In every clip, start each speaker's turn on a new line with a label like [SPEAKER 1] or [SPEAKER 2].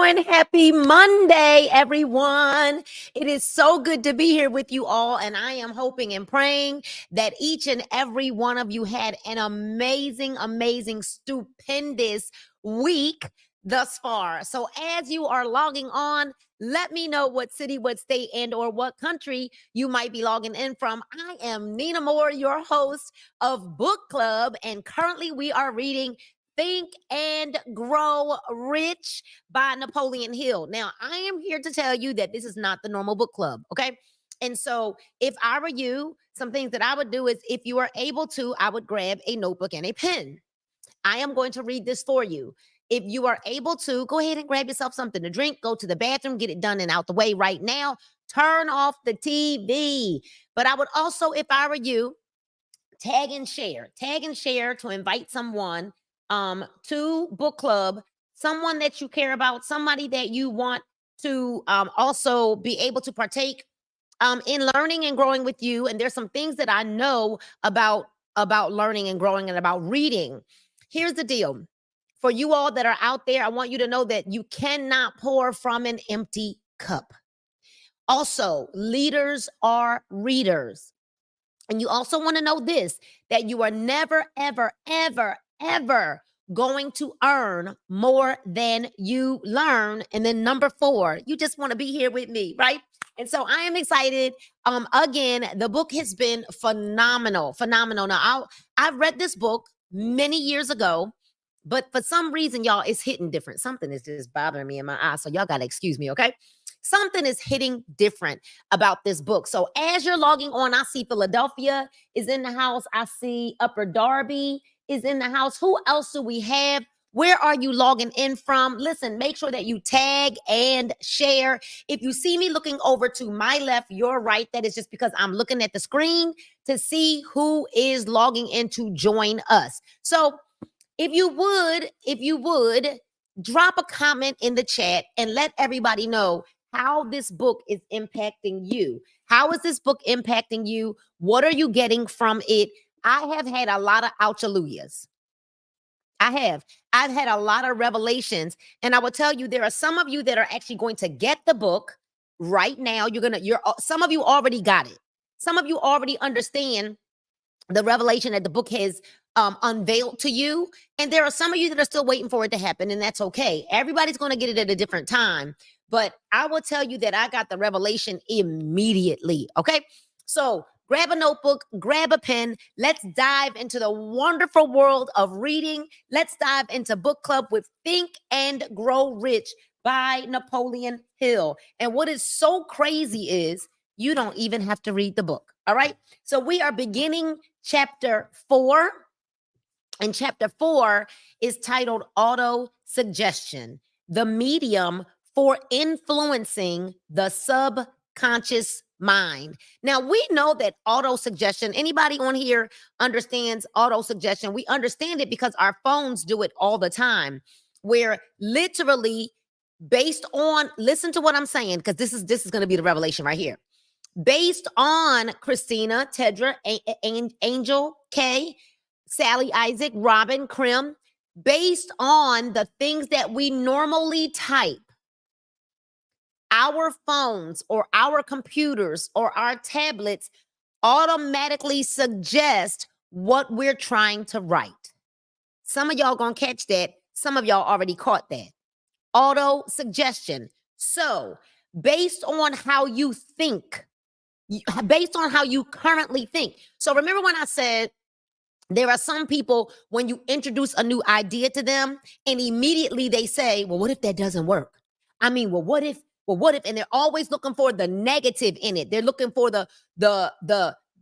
[SPEAKER 1] and happy Monday, everyone. It is so good to be here with you all, and I am hoping and praying that each and every one of you had an amazing, stupendous week thus far. So as you are logging on, let me know what city, what state, and or what country you might be logging in from. I am Nina Moore, your host of Book Club, and currently we are reading Think and Grow Rich by Napoleon Hill. Now, I am here to tell you that this is not the normal book club, okay? And so, if I were you, some things that I would do is if you are able to, I would grab a notebook and a pen. I am going to read this for you. If you are able to, go ahead and grab yourself something to drink, go to the bathroom, get it done and out the way right now. Turn off the TV. But I would also, if I were you, tag and share to invite someone to book club, someone that you care about, somebody that you want to also be able to partake in learning and growing with you. And there's some things that I know about learning and growing and about reading. Here's the deal. For you all that are out there, I want you to know that you cannot pour from an empty cup. Also, leaders are readers. And you also want to know this, that you are never, ever going to earn more than you learn. And then number 4, you just want to be here with me, right? And so I am excited. Again, the book has been phenomenal. Now, I've read this book many years ago, but for some reason, y'all, it's hitting different. Something is just bothering me in my eyes. So y'all got to excuse me, okay? Something is hitting different about this book. So as you're logging on, I see Philadelphia is in the house. I see Upper Darby is in the house. Who else do we have? Where are you logging in from? Listen, make sure that you tag and share. If you see me looking over to my left, your right, that is just because I'm looking at the screen to see who is logging in to join us. So if you would drop a comment in the chat and let everybody know how this book is impacting you. How is this book impacting you? What are you getting from it? I have had a lot of ouchaluyas. I've had a lot of revelations. And I will tell you, there are some of you that are actually going to get the book right now. Some of you already got it. Some of you already understand the revelation that the book has unveiled to you. And there are some of you that are still waiting for it to happen, and that's okay. Everybody's going to get it at a different time. But I will tell you that I got the revelation immediately, okay? So grab a notebook, grab a pen. Let's dive into the wonderful world of reading. Let's dive into book club with Think and Grow Rich by Napoleon Hill. And what is so crazy is you don't even have to read the book, all right? So we are beginning chapter 4. And chapter 4 is titled Auto-Suggestion, the medium for influencing the subconscious mind. Now, we know that auto-suggestion, anybody on here understands auto-suggestion. We understand it because our phones do it all the time, where literally based on, listen to what I'm saying, because this is going to be the revelation right here. Based on Christina, Tedra, Angel, Kay, Sally, Isaac, Robin, Krim, based on the things that we normally type, our phones or our computers or our tablets automatically suggest what we're trying to write. Some of y'all gonna catch that. Some of y'all already caught that. Auto suggestion. So based on how you think, based on how you currently think. So remember when I said, there are some people, when you introduce a new idea to them and immediately they say, well, what if that doesn't work? I mean, what if, and they're always looking for the negative in it. They're looking for the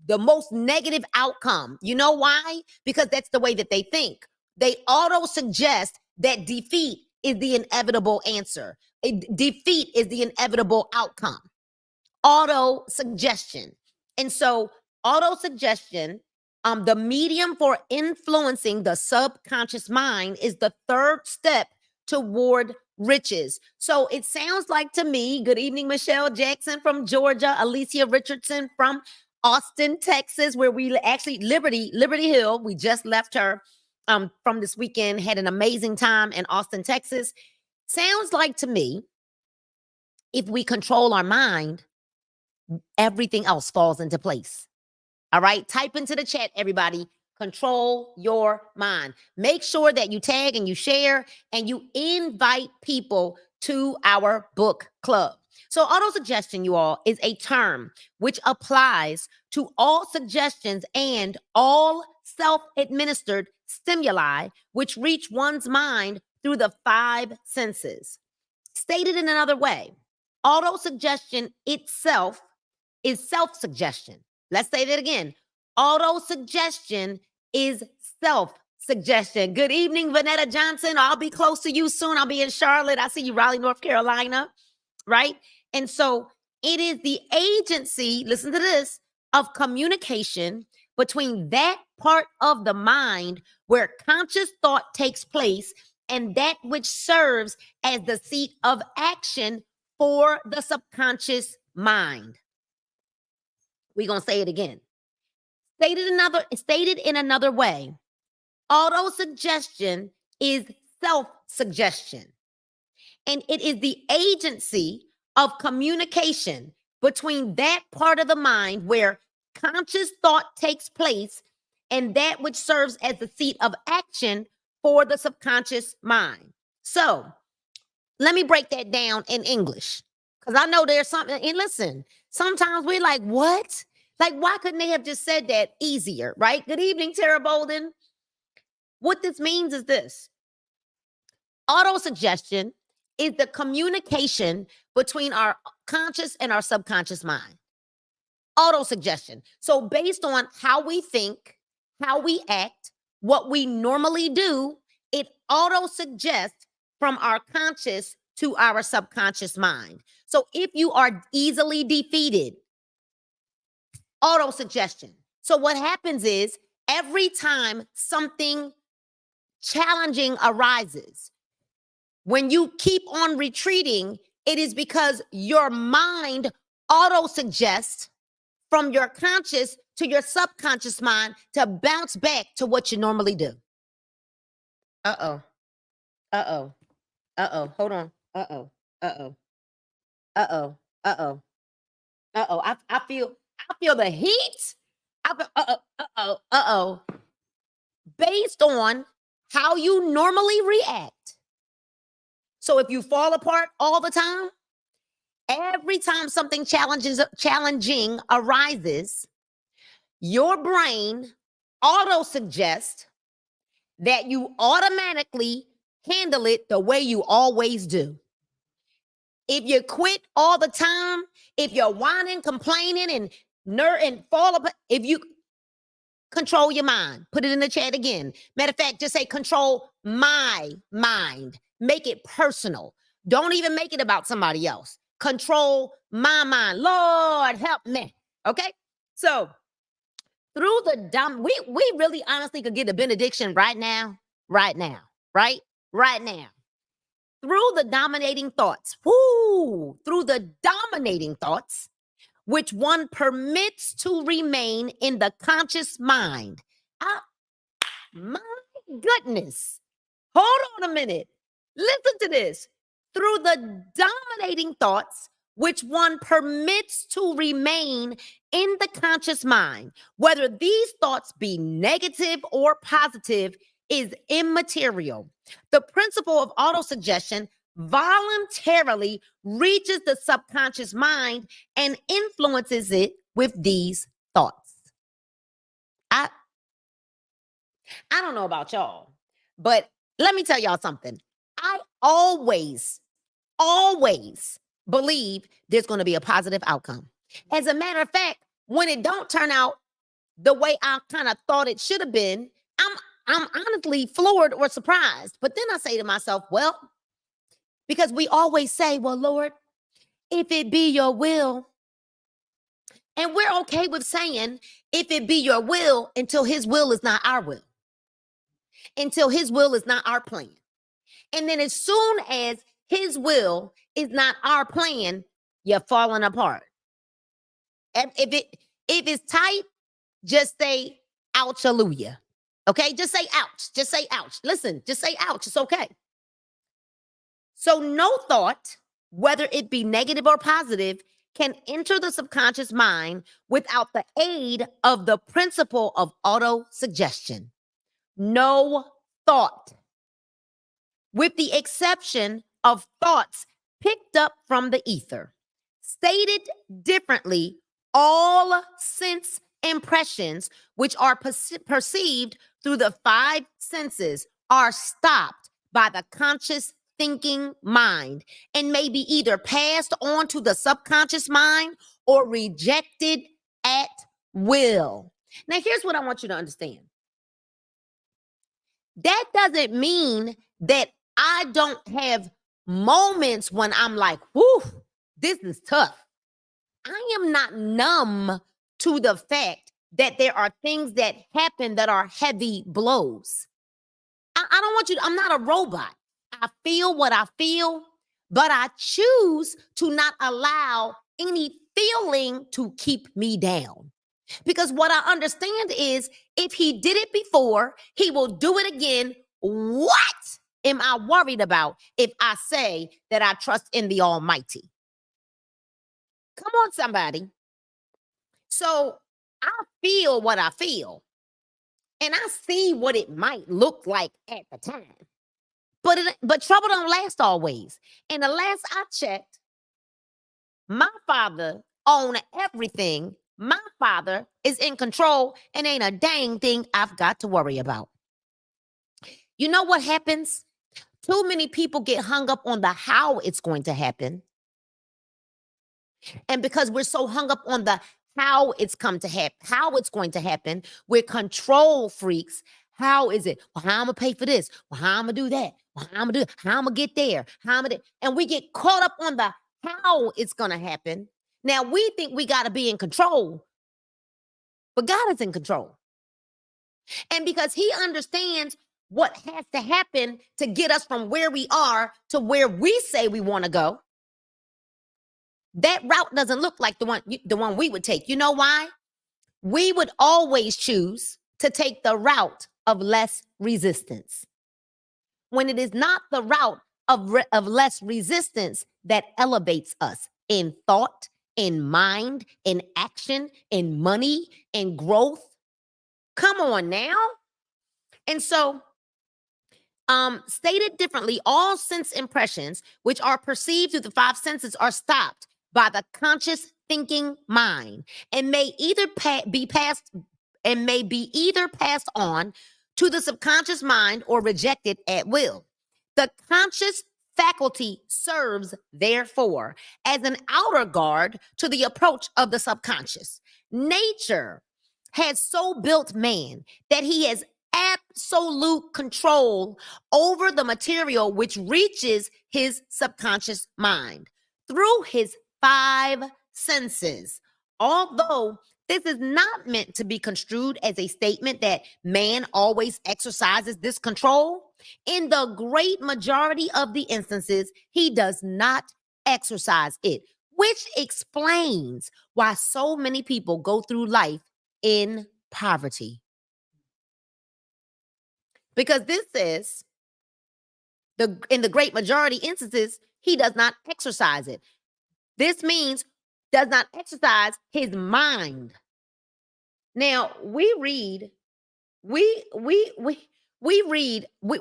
[SPEAKER 1] most negative outcome. You know why? Because that's the way that they think. They auto suggest that defeat is the inevitable answer. Defeat is the inevitable outcome. Auto suggestion. And so auto suggestion, the medium for influencing the subconscious mind, is the third step toward riches. So it sounds like to me, good evening, Michelle Jackson from Georgia, Alicia Richardson from Austin, Texas, where we actually, Liberty Hill, we just left her from this weekend, had an amazing time in Austin, Texas. Sounds like to me, if we control our mind, everything else falls into place. All right. Type into the chat, everybody. Control your mind. Make sure that you tag and you share and you invite people to our book club. So, autosuggestion, you all, is a term which applies to all suggestions and all self administered stimuli which reach one's mind through the five senses. Stated in another way, autosuggestion itself is self suggestion. Let's say that again. Autosuggestion is self suggestion. Good evening, Vanetta Johnson. I'll be close to you soon. I'll be in Charlotte. I see you, Raleigh, North Carolina, right? And so it is the agency, listen to this, of communication between that part of the mind where conscious thought takes place and that which serves as the seat of action for the subconscious mind. We're going to say it again. Stated in another way, autosuggestion is self-suggestion. And it is the agency of communication between that part of the mind where conscious thought takes place and that which serves as the seat of action for the subconscious mind. So let me break that down in English, because I know there's something. And listen, sometimes we're like, what? Like, why couldn't they have just said that easier, right? Good evening, Tara Bolden. What this means is this. Autosuggestion is the communication between our conscious and our subconscious mind. Autosuggestion. So based on how we think, how we act, what we normally do, it auto-suggests from our conscious to our subconscious mind. So if you are easily defeated, auto-suggestion. So what happens is every time something challenging arises, when you keep on retreating, it is because your mind auto-suggests from your conscious to your subconscious mind to bounce back to what you normally do. Uh-oh. Uh-oh. Uh-oh. Hold on. Uh-oh. Uh-oh. Uh-oh. Uh-oh. Uh-oh. I feel the heat. Uh-oh. Based on how you normally react. So if you fall apart all the time, every time something challenging arises, your brain auto-suggests that you automatically handle it the way you always do. If you quit all the time, if you're whining, complaining, and fall apart, if you control your mind, put it in the chat again. Matter of fact, just say control my mind. Make it personal. Don't even make it about somebody else. Control my mind. Lord, help me. Okay? So, through the we really honestly could get a benediction right now. Right? Right now. Through the dominating thoughts. Through the dominating thoughts, which one permits to remain in the conscious mind. My goodness. Hold on a minute. Listen to this. Through the dominating thoughts, which one permits to remain in the conscious mind, whether these thoughts be negative or positive, is immaterial. The principle of autosuggestion voluntarily reaches the subconscious mind and influences it with these thoughts. I don't know about y'all, but let me tell y'all something. I always believe there's going to be a positive outcome. As a matter of fact, when it don't turn out the way I kind of thought it should have been, I'm honestly floored or surprised. But then I say to myself, well, because we always say, well, Lord, if it be your will, and we're okay with saying, if it be your will, until his will is not our will, until his will is not our plan. And then as soon as his will is not our plan, you're falling apart. If it's tight, just say ouch, hallelujah. Okay, just say ouch. Just say ouch. Listen, just say ouch. It's okay. So no thought, whether it be negative or positive, can enter the subconscious mind without the aid of the principle of auto-suggestion. No thought, with the exception of thoughts picked up from the ether. Stated differently, all sense impressions which are perceived through the five senses are stopped by the conscious thinking mind and may be either passed on to the subconscious mind or rejected at will. Now, here's what I want you to understand. That doesn't mean that I don't have moments when I'm like, whew, this is tough. I am not numb to the fact that there are things that happen that are heavy blows. I don't want you to, I'm not a robot. I feel what I feel, but I choose to not allow any feeling to keep me down. Because what I understand is if he did it before, he will do it again. What am I worried about if I say that I trust in the Almighty? Come on, somebody. So I feel what I feel, and I see what it might look like at the time. But trouble don't last always. And the last I checked, my Father owned everything. My Father is in control, and ain't a dang thing I've got to worry about. You know what happens? Too many people get hung up on the how it's going to happen. And because we're so hung up on the how it's going to happen, we're control freaks. How is it? Well, how I'm gonna pay for this? Well, how I'm gonna do that? Well, how I'm gonna get there? And we get caught up on the how it's gonna happen. Now we think we gotta be in control, but God is in control. And because he understands what has to happen to get us from where we are to where we say we want to go, that route doesn't look like the one we would take. You know why? We would always choose to take the route of less resistance, when it is not the route of less resistance that elevates us in thought, in mind, in action, in money, in growth. Come on now. And so, stated differently, all sense impressions which are perceived through the five senses are stopped by the conscious thinking mind and may either be passed on to the subconscious mind or rejected at will. The conscious faculty serves, therefore, as an outer guard to the approach of the subconscious. Nature has so built man that he has absolute control over the material which reaches his subconscious mind through his five senses. Although this is not meant to be construed as a statement that man always exercises this control, in the great majority of the instances, he does not exercise it, which explains why so many people go through life in poverty. Because this says, in the great majority instances, he does not exercise it. This means does not exercise his mind. Now we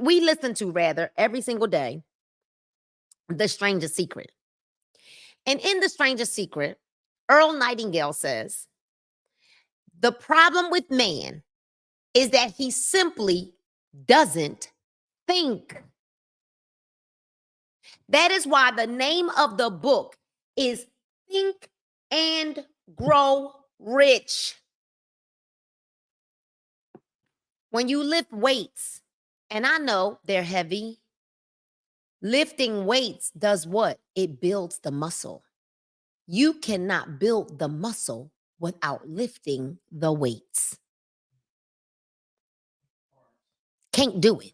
[SPEAKER 1] listen to rather every single day The Strangest Secret. And in The Strangest Secret, Earl Nightingale says, the problem with man is that he simply doesn't think. That is why the name of the book is Think and Grow Rich. When you lift weights, and I know they're heavy, lifting weights does what? It builds the muscle. You cannot build the muscle without lifting the weights. Can't do it.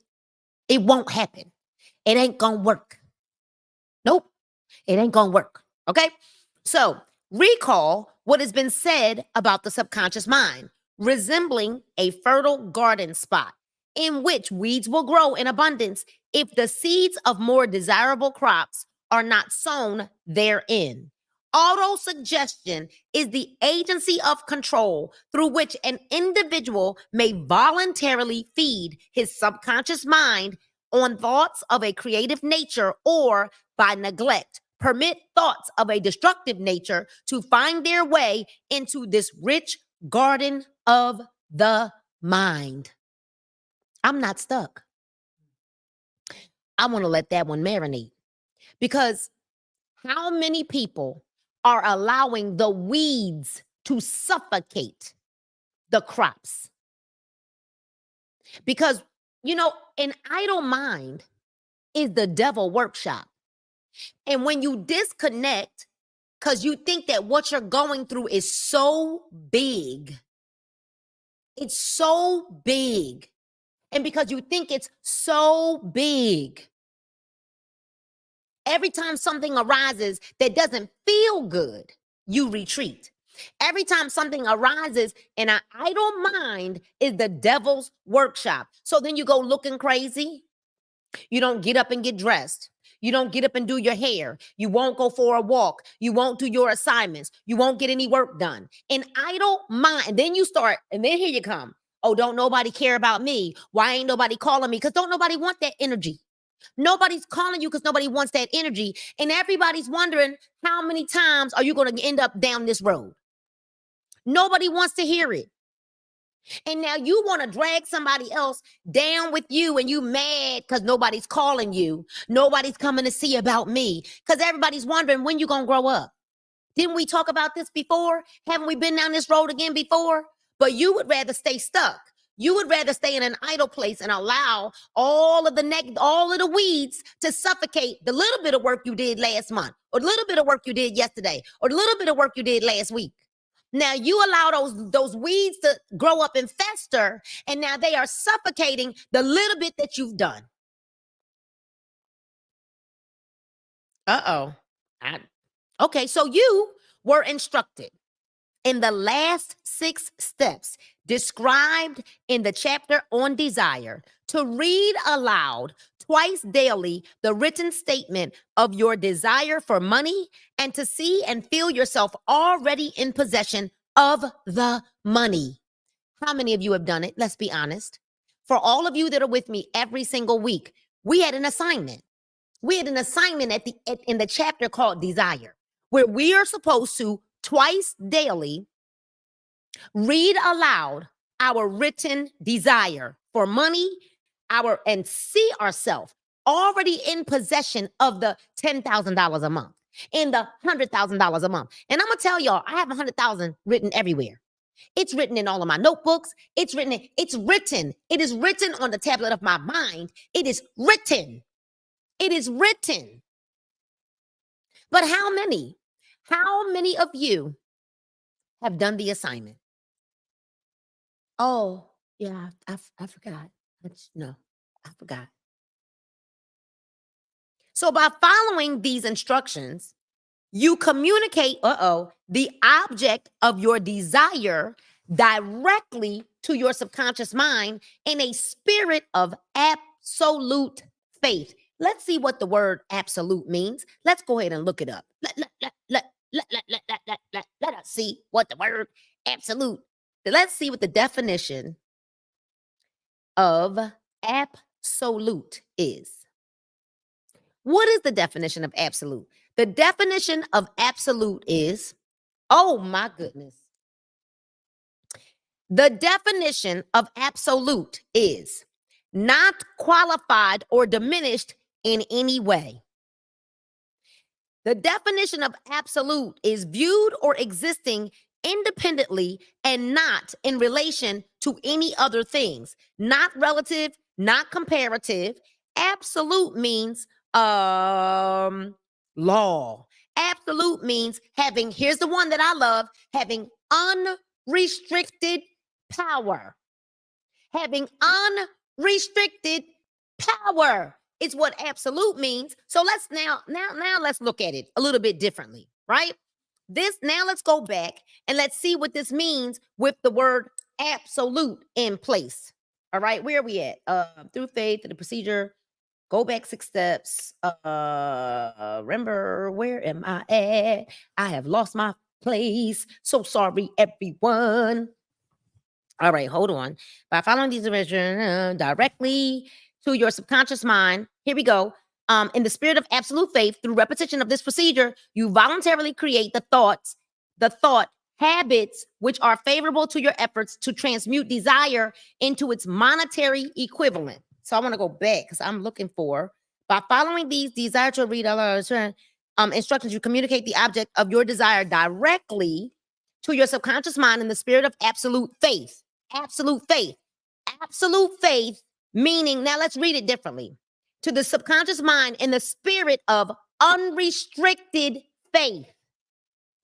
[SPEAKER 1] It won't happen. It ain't gonna work. Nope, it ain't gonna work. Okay? So recall what has been said about the subconscious mind, resembling a fertile garden spot. in which weeds will grow in abundance if the seeds of more desirable crops are not sown therein. Autosuggestion is the agency of control through which an individual may voluntarily feed his subconscious mind on thoughts of a creative nature, or by neglect, permit thoughts of a destructive nature to find their way into this rich garden of the mind. I'm not stuck. I want to let that one marinate, because how many people are allowing the weeds to suffocate the crops? Because, an idle mind is the devil workshop. And when you disconnect, because you think that what you're going through is so big, it's so big. And because you think it's so big, every time something arises that doesn't feel good, you retreat. Every time something arises in an idle mind is the devil's workshop. So then you go looking crazy. You don't get up and get dressed. You don't get up and do your hair. You won't go for a walk. You won't do your assignments. You won't get any work done. An idle mind. And then you start, and then here you come. Oh, don't nobody care about me? Why ain't nobody calling me? Because don't nobody want that energy. Nobody's calling you because nobody wants that energy. And everybody's wondering, how many times are you going to end up down this road? Nobody wants to hear it. And now you want to drag somebody else down with you, and you mad because nobody's calling you. Nobody's coming to see about me, because everybody's wondering when you going to grow up. Didn't we talk about this before? Haven't we been down this road again before? But you would rather stay stuck. You would rather stay in an idle place and allow all of the weeds to suffocate the little bit of work you did last month, or the little bit of work you did yesterday, or the little bit of work you did last week. Now you allow those weeds to grow up and fester, and now they are suffocating the little bit that you've done. Okay, so you were instructed in the last 6 steps described in the chapter on desire to read aloud twice daily the written statement of your desire for money, and to see and feel yourself already in possession of the money. How many of you have done it? Let's be honest. For all of you that are with me every single week, we had an assignment. We had an assignment in the chapter called Desire, where we are supposed to twice daily read aloud our written desire for money, and see ourselves already in possession of the $10,000 a month, in the $100,000 a month. And I'm gonna tell y'all, I have 100,000 written everywhere. It's written in all of my notebooks. It's written. It is written on the tablet of my mind. It is written. It is written. But how many of you have done the assignment? Oh, yeah, I forgot. No, I forgot. So by following these instructions, you communicate, the object of your desire directly to your subconscious mind in a spirit of absolute faith. Let's see what the word absolute means. Let's go ahead and look it up. Let us see what the word absolute. Let's see what the definition of absolute is. What is the definition of absolute? The definition of absolute is, oh my goodness. The definition of absolute is not qualified or diminished in any way. The definition of absolute is viewed or existing independently and not in relation to any other things, not relative, not comparative. Absolute means law. Absolute means having, here's the one that I love, having unrestricted power. Having unrestricted power is what absolute means. So let's now let's look at it a little bit differently, right? Now let's go back and let's see what this means with the word absolute in place. All right, where are we at? Through faith, the procedure. Go back 6 steps. Remember, where am I at? I have lost my place. So sorry, everyone. All right, hold on. By following these directions directly to your subconscious mind, here we go. In the spirit of absolute faith, through repetition of this procedure, you voluntarily create the thought habits which are favorable to your efforts to transmute desire into its monetary equivalent. So I want to go back because I'm looking for, by following these desire to read instructions, you communicate the object of your desire directly to your subconscious mind in the spirit of absolute faith. Absolute faith. Absolute faith, meaning, now let's read it differently. To the subconscious mind in the spirit of unrestricted faith.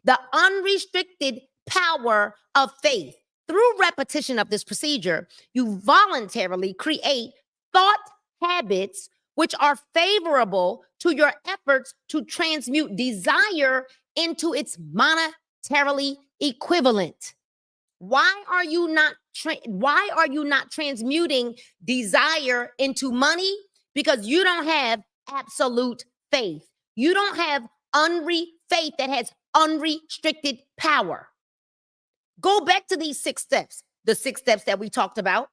[SPEAKER 1] The unrestricted power of faith. Through repetition of this procedure, you voluntarily create thought habits which are favorable to your efforts to transmute desire into its monetarily equivalent. Why are you not transmuting desire into money? Because you don't have absolute faith. You don't have faith that has unrestricted power. Go back to these 6 steps, the 6 steps that we talked about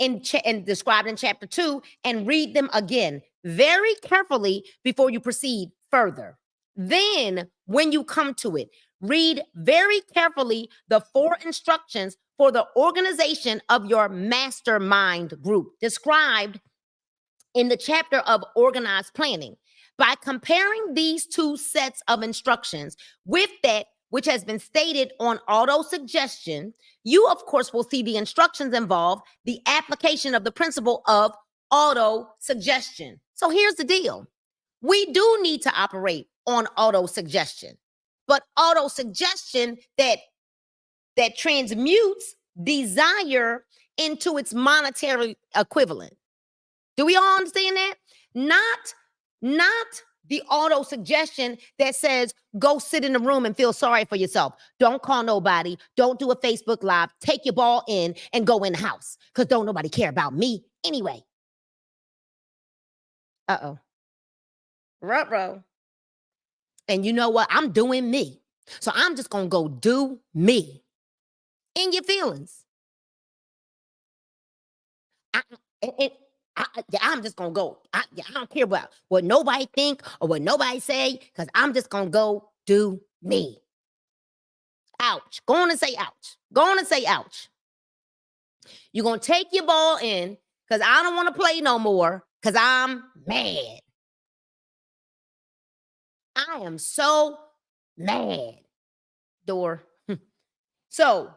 [SPEAKER 1] and described in chapter 2, and read them again very carefully before you proceed further. Then, when you come to it, read very carefully the 4 instructions for the organization of your mastermind group described in the chapter of organized planning. By comparing these 2 sets of instructions with that which has been stated on auto-suggestion, you, of course, will see the instructions involve the application of the principle of auto-suggestion. So here's the deal. We do need to operate on auto-suggestion, but auto-suggestion that transmutes desire into its monetary equivalent. Do we all understand that? Not the auto suggestion that says, go sit in the room and feel sorry for yourself. Don't call nobody. Don't do a Facebook Live. Take your ball in and go in the house because don't nobody care about me anyway. Uh-oh. Ruh-roh. And you know what? I'm doing me. So I'm just going to go do me in your feelings. I'm just going to go. I don't care about what nobody think or what nobody say, because I'm just going to go do me. Ouch. Go on and say ouch. Go on and say ouch. You're going to take your ball in because I don't want to play no more because I'm mad. I am so mad. Door. So,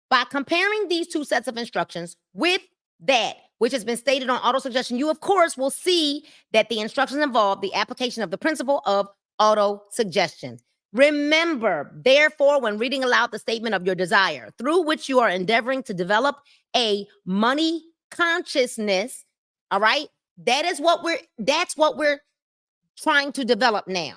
[SPEAKER 1] by comparing these 2 sets of instructions with that which has been stated on auto-suggestion, you, of course, will see that the instructions involve the application of the principle of auto-suggestion. Remember, therefore, when reading aloud the statement of your desire, through which you are endeavoring to develop a money consciousness, all right? That's what we're trying to develop now.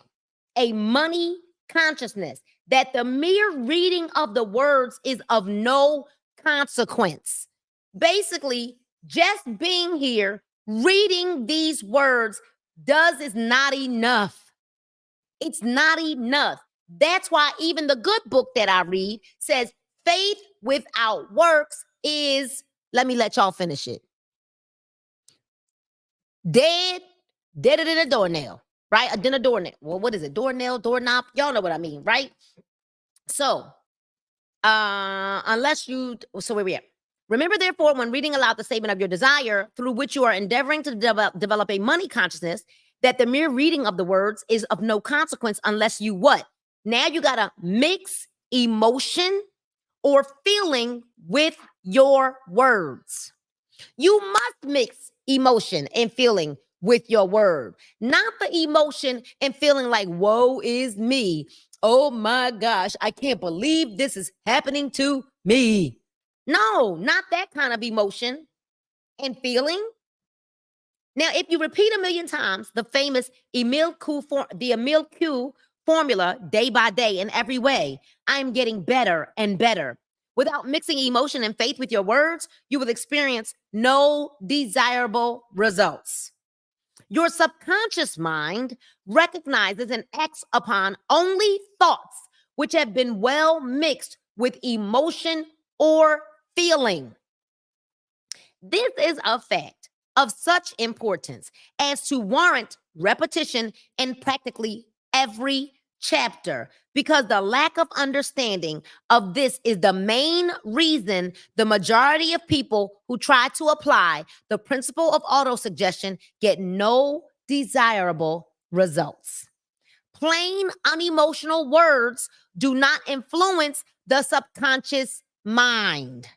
[SPEAKER 1] A money consciousness, that the mere reading of the words is of no consequence. Basically, just being here, reading these words is not enough. It's not enough. That's why even the good book that I read says faith without works is, let me let y'all finish it. Dead in a doornail, right? A doornail. Well, what is it? Doornail, doorknob? Y'all know what I mean, right? So, so where we at? Remember, therefore, when reading aloud the statement of your desire, through which you are endeavoring to develop a money consciousness, that the mere reading of the words is of no consequence unless you what? Now you got to mix emotion or feeling with your words. You must mix emotion and feeling with your word, not the emotion and feeling like, woe is me. Oh my gosh, I can't believe this is happening to me. No, not that kind of emotion and feeling. Now, if you repeat 1,000,000 times the famous Emile Q formula day by day in every way, I'm getting better and better. Without mixing emotion and faith with your words, you will experience no desirable results. Your subconscious mind recognizes and acts upon only thoughts which have been well mixed with emotion or feeling. This is a fact of such importance as to warrant repetition in practically every chapter, because the lack of understanding of this is the main reason the majority of people who try to apply the principle of autosuggestion get no desirable results. Plain, unemotional words do not influence the subconscious mind.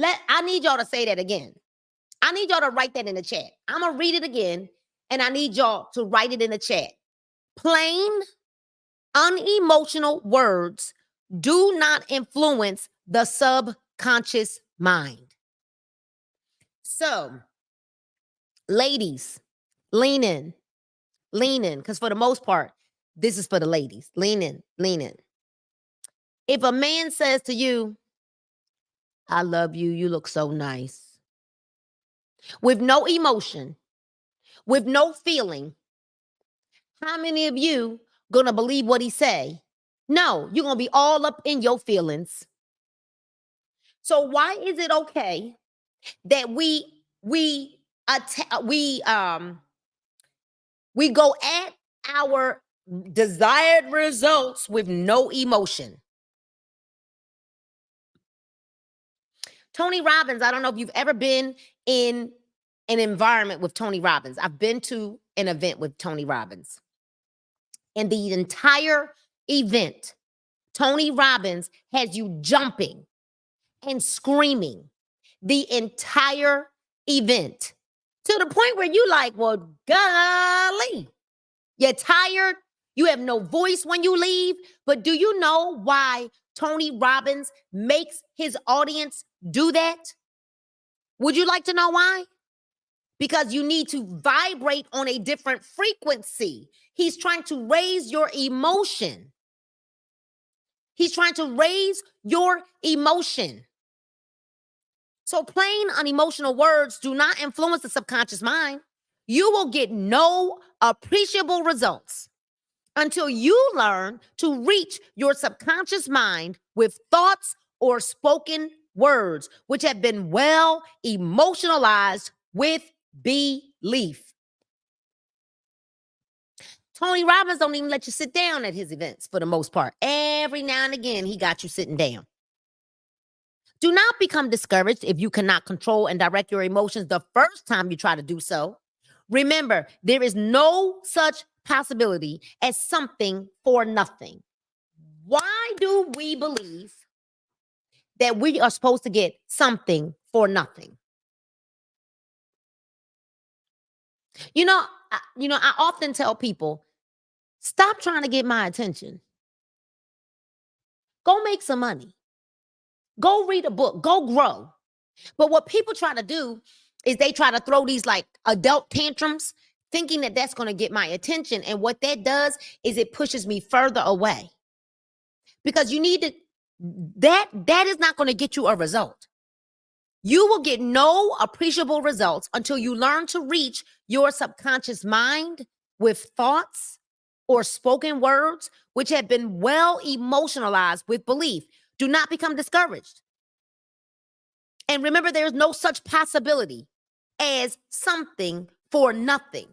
[SPEAKER 1] I need y'all to say that again. I need y'all to write that in the chat. I'm going to read it again, and I need y'all to write it in the chat. Plain, unemotional words do not influence the subconscious mind. So, ladies, lean in, because for the most part, this is for the ladies. Lean in. If a man says to you, I love you, you look so nice, with no emotion, with no feeling, how many of you gonna believe what he say? No, you're gonna be all up in your feelings. So why is it okay that we go at our desired results with no emotion? Tony Robbins, I don't know if you've ever been in an environment with Tony Robbins. I've been to an event with Tony Robbins. And the entire event, Tony Robbins has you jumping and screaming the entire event, to the point where you like, well, golly, you're tired. You have no voice when you leave. But do you know why Tony Robbins makes his audience do that? Would you like to know why? Because you need to vibrate on a different frequency. He's trying to raise your emotion. He's trying to raise your emotion. So plain, unemotional words do not influence the subconscious mind. You will get no appreciable results until you learn to reach your subconscious mind with thoughts or spoken words, which have been well emotionalized with belief. Tony Robbins don't even let you sit down at his events for the most part. Every now and again, he got you sitting down. Do not become discouraged if you cannot control and direct your emotions the first time you try to do so. Remember, there is no such possibility as something for nothing. Why do we believe that we are supposed to get something for nothing? I often tell people, stop trying to get my attention. Go make some money. Go read a book. Go grow. But what people try to do is they try to throw these like adult tantrums, thinking that that's going to get my attention. And what that does is it pushes me further away. Because you need to, that is not going to get you a result. You will get no appreciable results until you learn to reach your subconscious mind with thoughts or spoken words, which have been well emotionalized with belief. Do not become discouraged. And remember, there is no such possibility as something for nothing.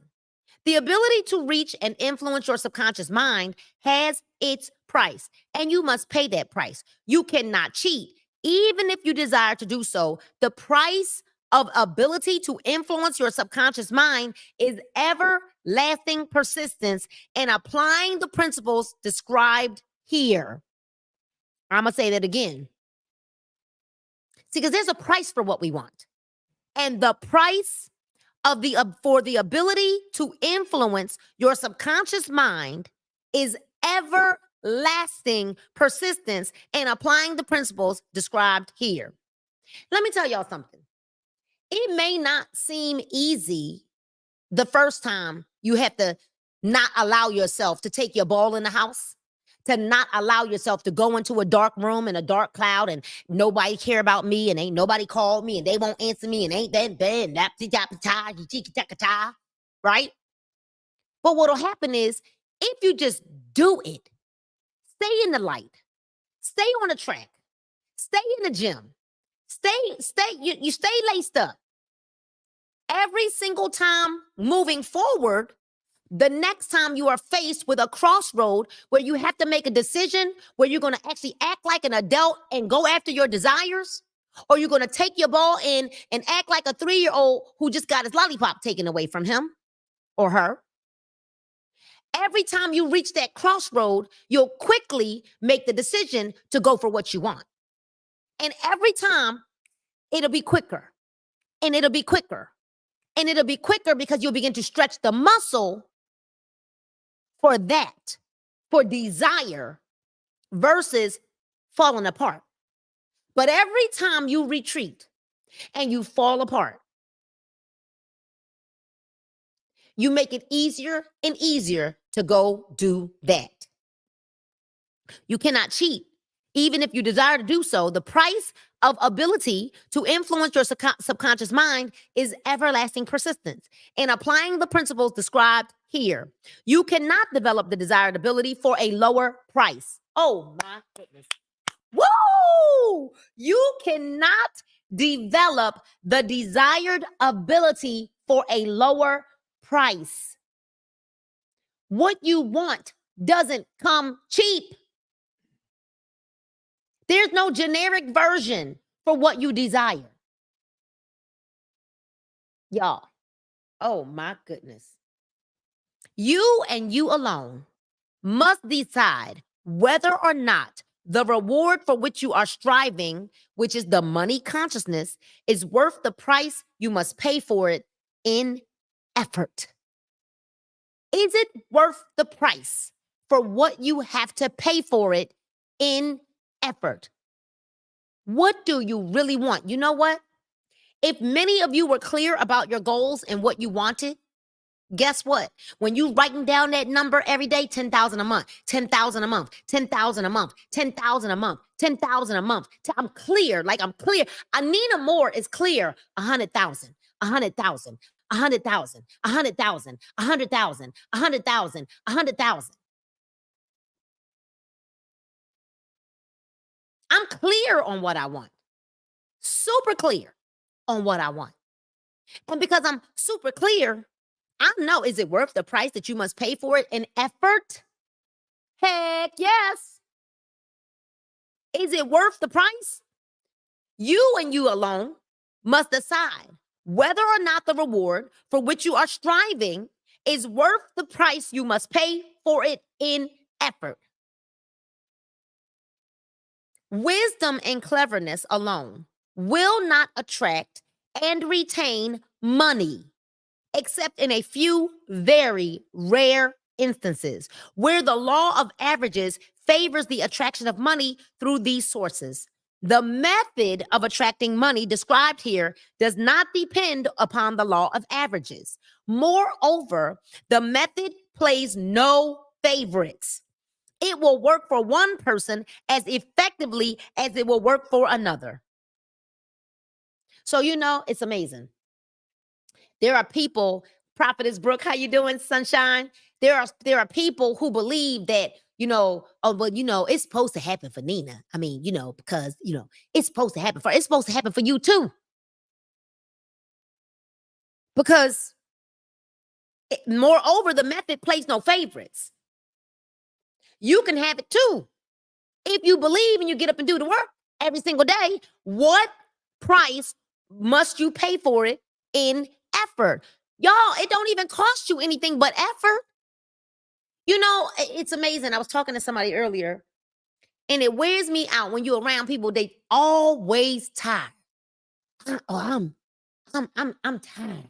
[SPEAKER 1] The ability to reach and influence your subconscious mind has its price, and you must pay that price. You cannot cheat, even if you desire to do so. The price of ability to influence your subconscious mind is everlasting persistence and applying the principles described here. I'm going to say that again. See, because there's a price for what we want. And the price for the ability to influence your subconscious mind is everlasting persistence and applying the principles described here. Let me tell y'all something. It may not seem easy the first time you have to not allow yourself to take your ball in the house. to not allow yourself to go into a dark room and a dark cloud and nobody care about me and ain't nobody called me and they won't answer me and ain't that bad, right? But what'll happen is if you just do it, stay in the light, stay on the track, stay in the gym, you stay laced up. Every single time moving forward, the next time you are faced with a crossroad where you have to make a decision, where you're going to actually act like an adult and go after your desires, or you're going to take your ball in and act like a 3-year-old who just got his lollipop taken away from him or her. Every time you reach that crossroad, you'll quickly make the decision to go for what you want. And every time it'll be quicker and it'll be quicker and it'll be quicker because you'll begin to stretch the muscle for that, for desire versus falling apart. But every time you retreat and you fall apart, you make it easier and easier to go do that. You cannot cheat, even if you desire to do so. The price of ability to influence your subconscious mind is everlasting persistence. In applying the principles described here, you cannot develop the desired ability for a lower price. Oh my goodness. Woo! You cannot develop the desired ability for a lower price. What you want doesn't come cheap. There's no generic version for what you desire. Y'all, oh my goodness. You and you alone must decide whether or not the reward for which you are striving, which is the money consciousness, is worth the price you must pay for it in effort. Is it worth the price for what you have to pay for it in effort? What do you really want? You know what? If many of you were clear about your goals and what you wanted, guess what? When you writing down that number every day, 10,000 a month, 10,000 a month, 10,000 a month, 10,000 a month, 10,000 a month. I'm clear. Like I'm clear. Anina Moore is clear. 100,000, 100,000, 100,000, 100,000, 100,000, 100,000, 100,000. I'm clear on what I want. Super clear on what I want. And because I'm super clear, I know, is it worth the price that you must pay for it in effort? Heck yes. Is it worth the price? You and you alone must decide whether or not the reward for which you are striving is worth the price you must pay for it in effort. Wisdom and cleverness alone will not attract and retain money, except in a few very rare instances where the law of averages favors the attraction of money through these sources. The method of attracting money described here does not depend upon the law of averages. Moreover, the method plays no favorites. It will work for one person as effectively as it will work for another. So, you know, it's amazing. There are people, Prophetess Brooke, how you doing, sunshine? There are people who believe that, you know, oh, well, you know, it's supposed to happen for Nina. I mean, you know, because, you know, it's supposed to happen for you too. Because moreover, the method plays no favorites. You can have it too. If you believe and you get up and do the work every single day, what price must you pay for it in effort? Y'all, it don't even cost you anything but effort. You know, it's amazing. I was talking to somebody earlier, and it wears me out when you're around people. They always tired. I'm tired.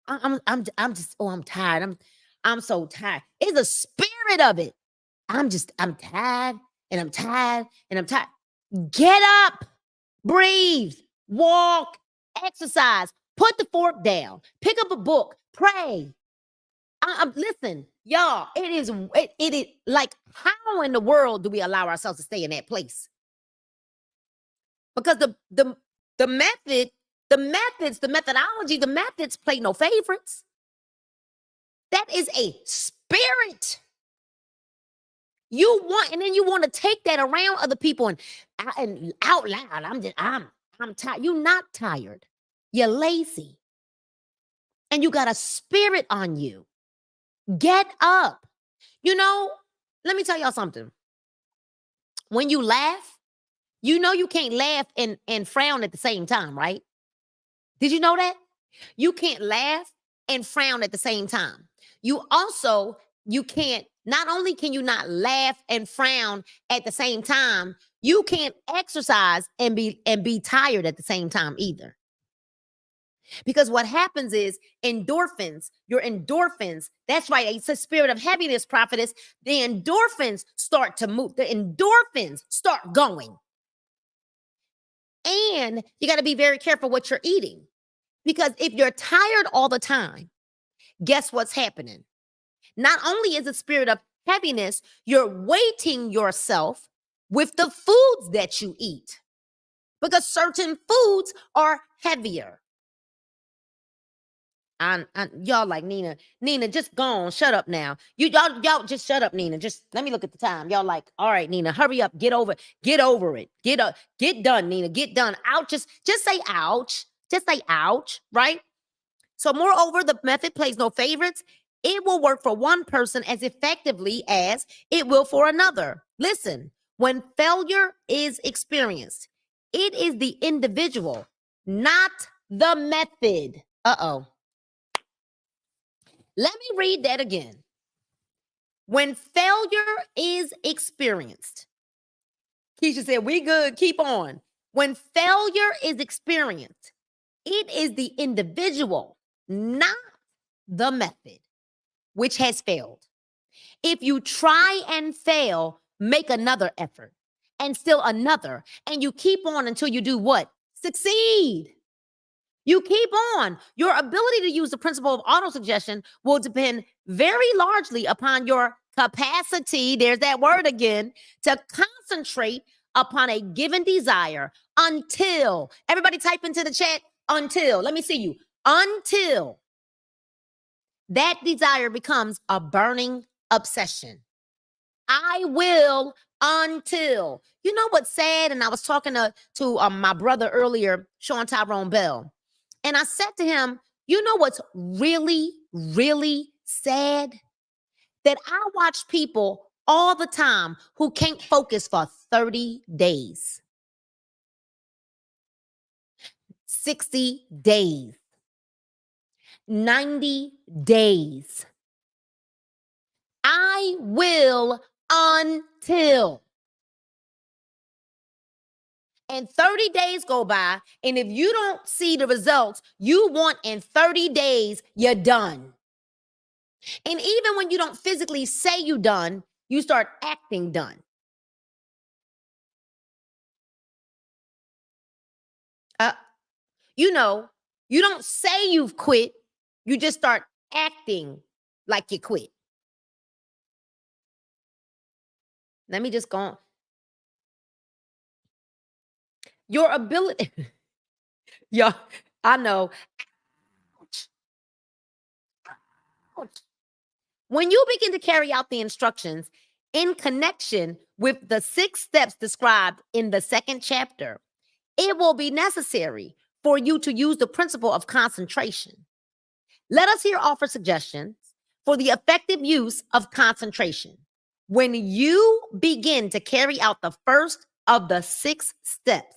[SPEAKER 1] I'm tired. I'm so tired. It's the spirit of it. I'm tired and I'm tired and I'm tired. Get up, breathe, walk, exercise, put the fork down, pick up a book, pray. Listen, y'all, it is like, how in the world do we allow ourselves to stay in that place? Because the method, the methods, the methodology, the methods play no favorites. That is a spirit. You want, and then you want to take that around other people and out loud. I'm tired. You're not tired. You're lazy. And you got a spirit on you. Get up. You know, let me tell y'all something. When you laugh, you know you can't laugh and frown at the same time, right? Did you know that? You can't laugh and frown at the same time. You can't, not only can you not laugh and frown at the same time, you can't exercise and be tired at the same time either. Because what happens is your endorphins, that's right, it's a spirit of heaviness, prophetess. The endorphins start to move, the endorphins start going. And you got to be very careful what you're eating. Because if you're tired all the time, guess what's happening? Not only is the spirit of heaviness, you're weighting yourself with the foods that you eat. Because certain foods are heavier. Y'all like, Nina, just go on, shut up now. Y'all just shut up, Nina. Just let me look at the time. Y'all like, all right, Nina, hurry up, get over it. Get done, Nina, get done. Ouch, just say ouch. Just say ouch, right? So moreover, the method plays no favorites. It will work for one person as effectively as it will for another. Listen, when failure is experienced, it is the individual, not the method. Uh-oh. Let me read that again. When failure is experienced, Keisha said, we good, keep on. When failure is experienced, it is the individual, not the method, which has failed. If you try and fail, make another effort and still another, and you keep on until you do what? Succeed. You keep on. Your ability to use the principle of autosuggestion will depend very largely upon your capacity, there's that word again, to concentrate upon a given desire until, everybody type into the chat, until, let me see you, until that desire becomes a burning obsession. I will until. You know what's sad? And I was talking to my brother earlier, Sean Tyrone Bell. And I said to him, you know what's really, really sad? That I watch people all the time who can't focus for 30 days, 60 days, 90 days. I will until. And 30 days go by, and if you don't see the results you want in 30 days, you're done. And even when you don't physically say you're done, you start acting done. You don't say you've quit, you just start acting like you quit. Let me just go on. Your ability. Yeah, I know. Ouch. Ouch. When you begin to carry out the instructions in connection with the 6 steps described in the 2nd chapter, it will be necessary for you to use the principle of concentration. Let us here offer suggestions for the effective use of concentration. When you begin to carry out the first of the 6 steps,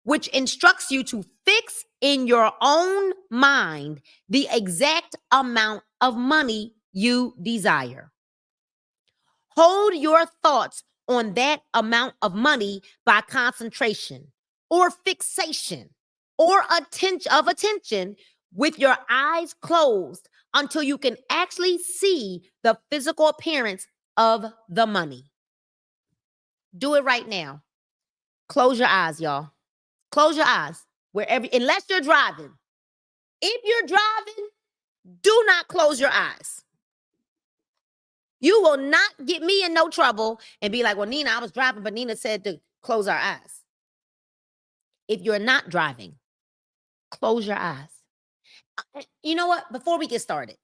[SPEAKER 1] which instructs you to fix in your own mind the exact amount of money you desire. Hold your thoughts on that amount of money by concentration or fixation or attention with your eyes closed until you can actually see the physical appearance of the money. Do it right now. Close your eyes, y'all. Close your eyes unless you're driving. If you're driving, do not close your eyes. You will not get me in no trouble and be like, well, Nina, I was driving, but Nina said to close our eyes. If you're not driving, close your eyes. You know what? Before we get started,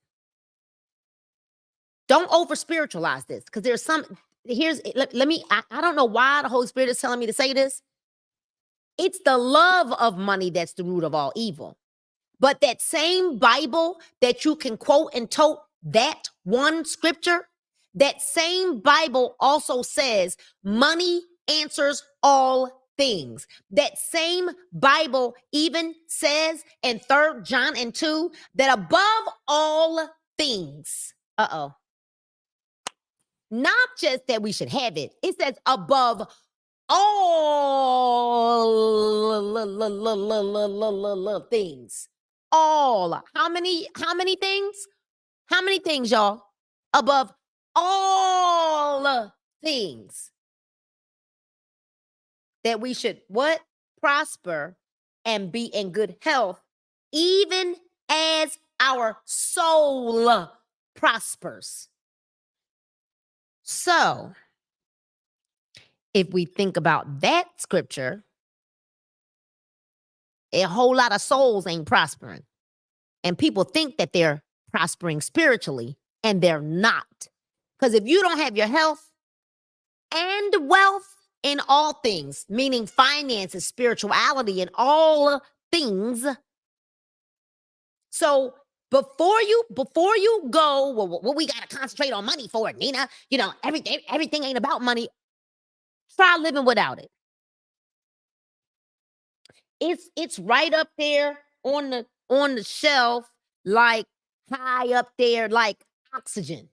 [SPEAKER 1] don't over spiritualize this, because there's some, let me, I don't know why the Holy Spirit is telling me to say this. It's the love of money that's the root of all evil. But that same Bible that you can quote and tote that one scripture, that same Bible also says money answers all things. That same Bible even says in 3 John and 2 that above all things, not just that we should have it, it says above all things. All. How many things? How many things, y'all? Above all things. That we should what? Prosper and be in good health, even as our soul prospers. So, if we think about that scripture, a whole lot of souls ain't prospering. And people think that they're prospering spiritually, and they're not. Because if you don't have your health and wealth in all things, meaning finances, spirituality, and all things. So before you go, well, we got to concentrate on money for it, Nina. You know, everything ain't about money. Try living without it. It's right up there on the shelf, like high up there, like oxygen.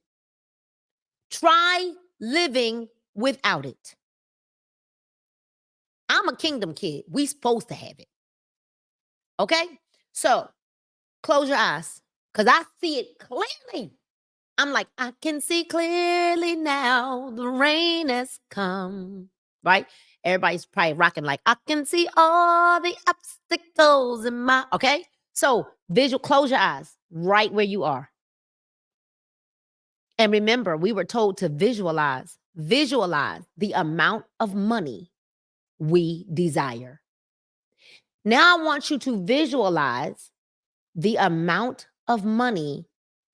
[SPEAKER 1] Try living without it. I'm a kingdom kid. We supposed to have it. Okay? So close your eyes, because I see it clearly. I'm like, I can see clearly now. The rain has come. Right? Everybody's probably rocking like, I can see all the obstacles in my, okay? So close your eyes right where you are. And remember, we were told to visualize the amount of money we desire. Now I want you to visualize the amount of money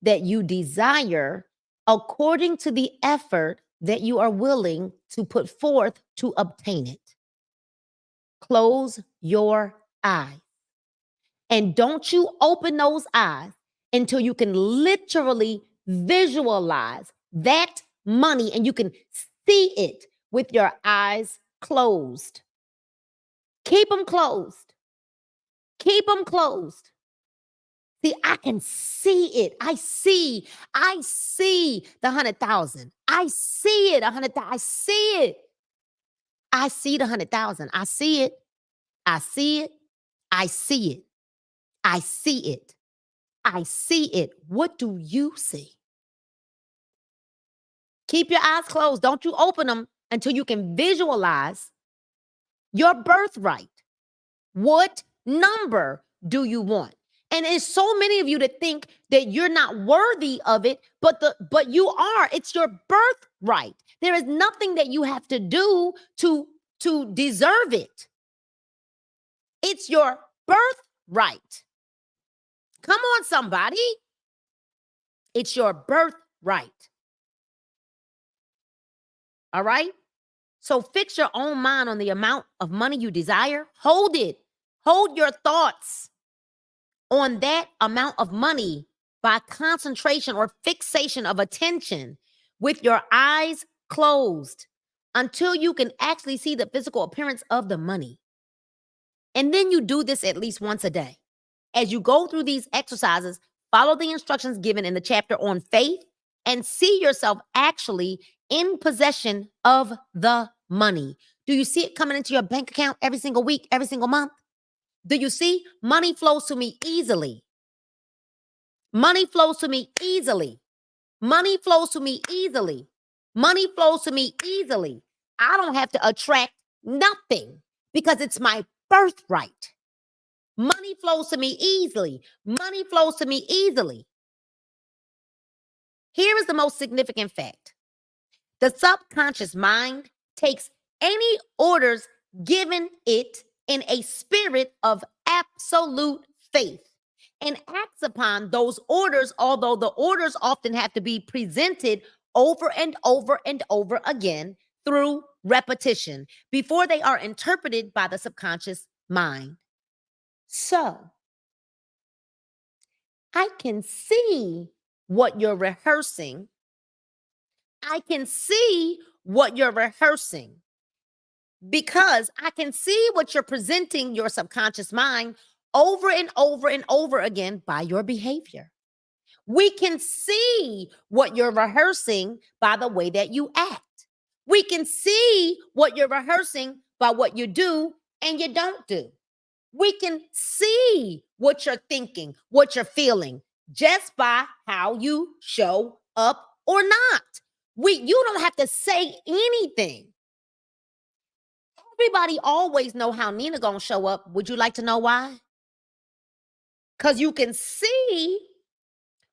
[SPEAKER 1] that you desire according to the effort that you are willing to put forth to obtain it. Close your eyes. And don't you open those eyes until you can literally visualize that money and you can see it with your eyes closed. Keep them closed. Keep them closed. See, I can see it. I see the 100,000. I see it, 100,000. I see it. I see the 100,000. I see it. I see it. I see it. I see it. I see it. What do you see? Keep your eyes closed. Don't you open them until you can visualize your birthright. What number do you want? And there's so many of you that think that you're not worthy of it, but you are. It's your birthright. There is nothing that you have to do to deserve it. It's your birthright. Come on, somebody. It's your birthright. All right? So fix your own mind on the amount of money you desire. Hold it. Hold your thoughts on that amount of money by concentration or fixation of attention with your eyes closed until you can actually see the physical appearance of the money. And then you do this at least once a day. As you go through these exercises, follow the instructions given in the chapter on faith and see yourself actually in possession of the money. Do you see it coming into your bank account every single week, every single month? Do you see? Money flows to me easily. Money flows to me easily. Money flows to me easily. Money flows to me easily. I don't have to attract nothing because it's my birthright. Money flows to me easily. Money flows to me easily. Here is the most significant fact. The subconscious mind takes any orders given it in a spirit of absolute faith and acts upon those orders, although the orders often have to be presented over and over and over again through repetition before they are interpreted by the subconscious mind. So, I can see what you're rehearsing. I can see what you're rehearsing because I can see what you're presenting your subconscious mind over and over and over again by your behavior. We can see what you're rehearsing by the way that you act. We can see what you're rehearsing by what you do and you don't do. We can see what you're thinking, what you're feeling, just by how you show up or not. You don't have to say anything. Everybody always know how Nina gonna show up. Would you like to know why? Because you can see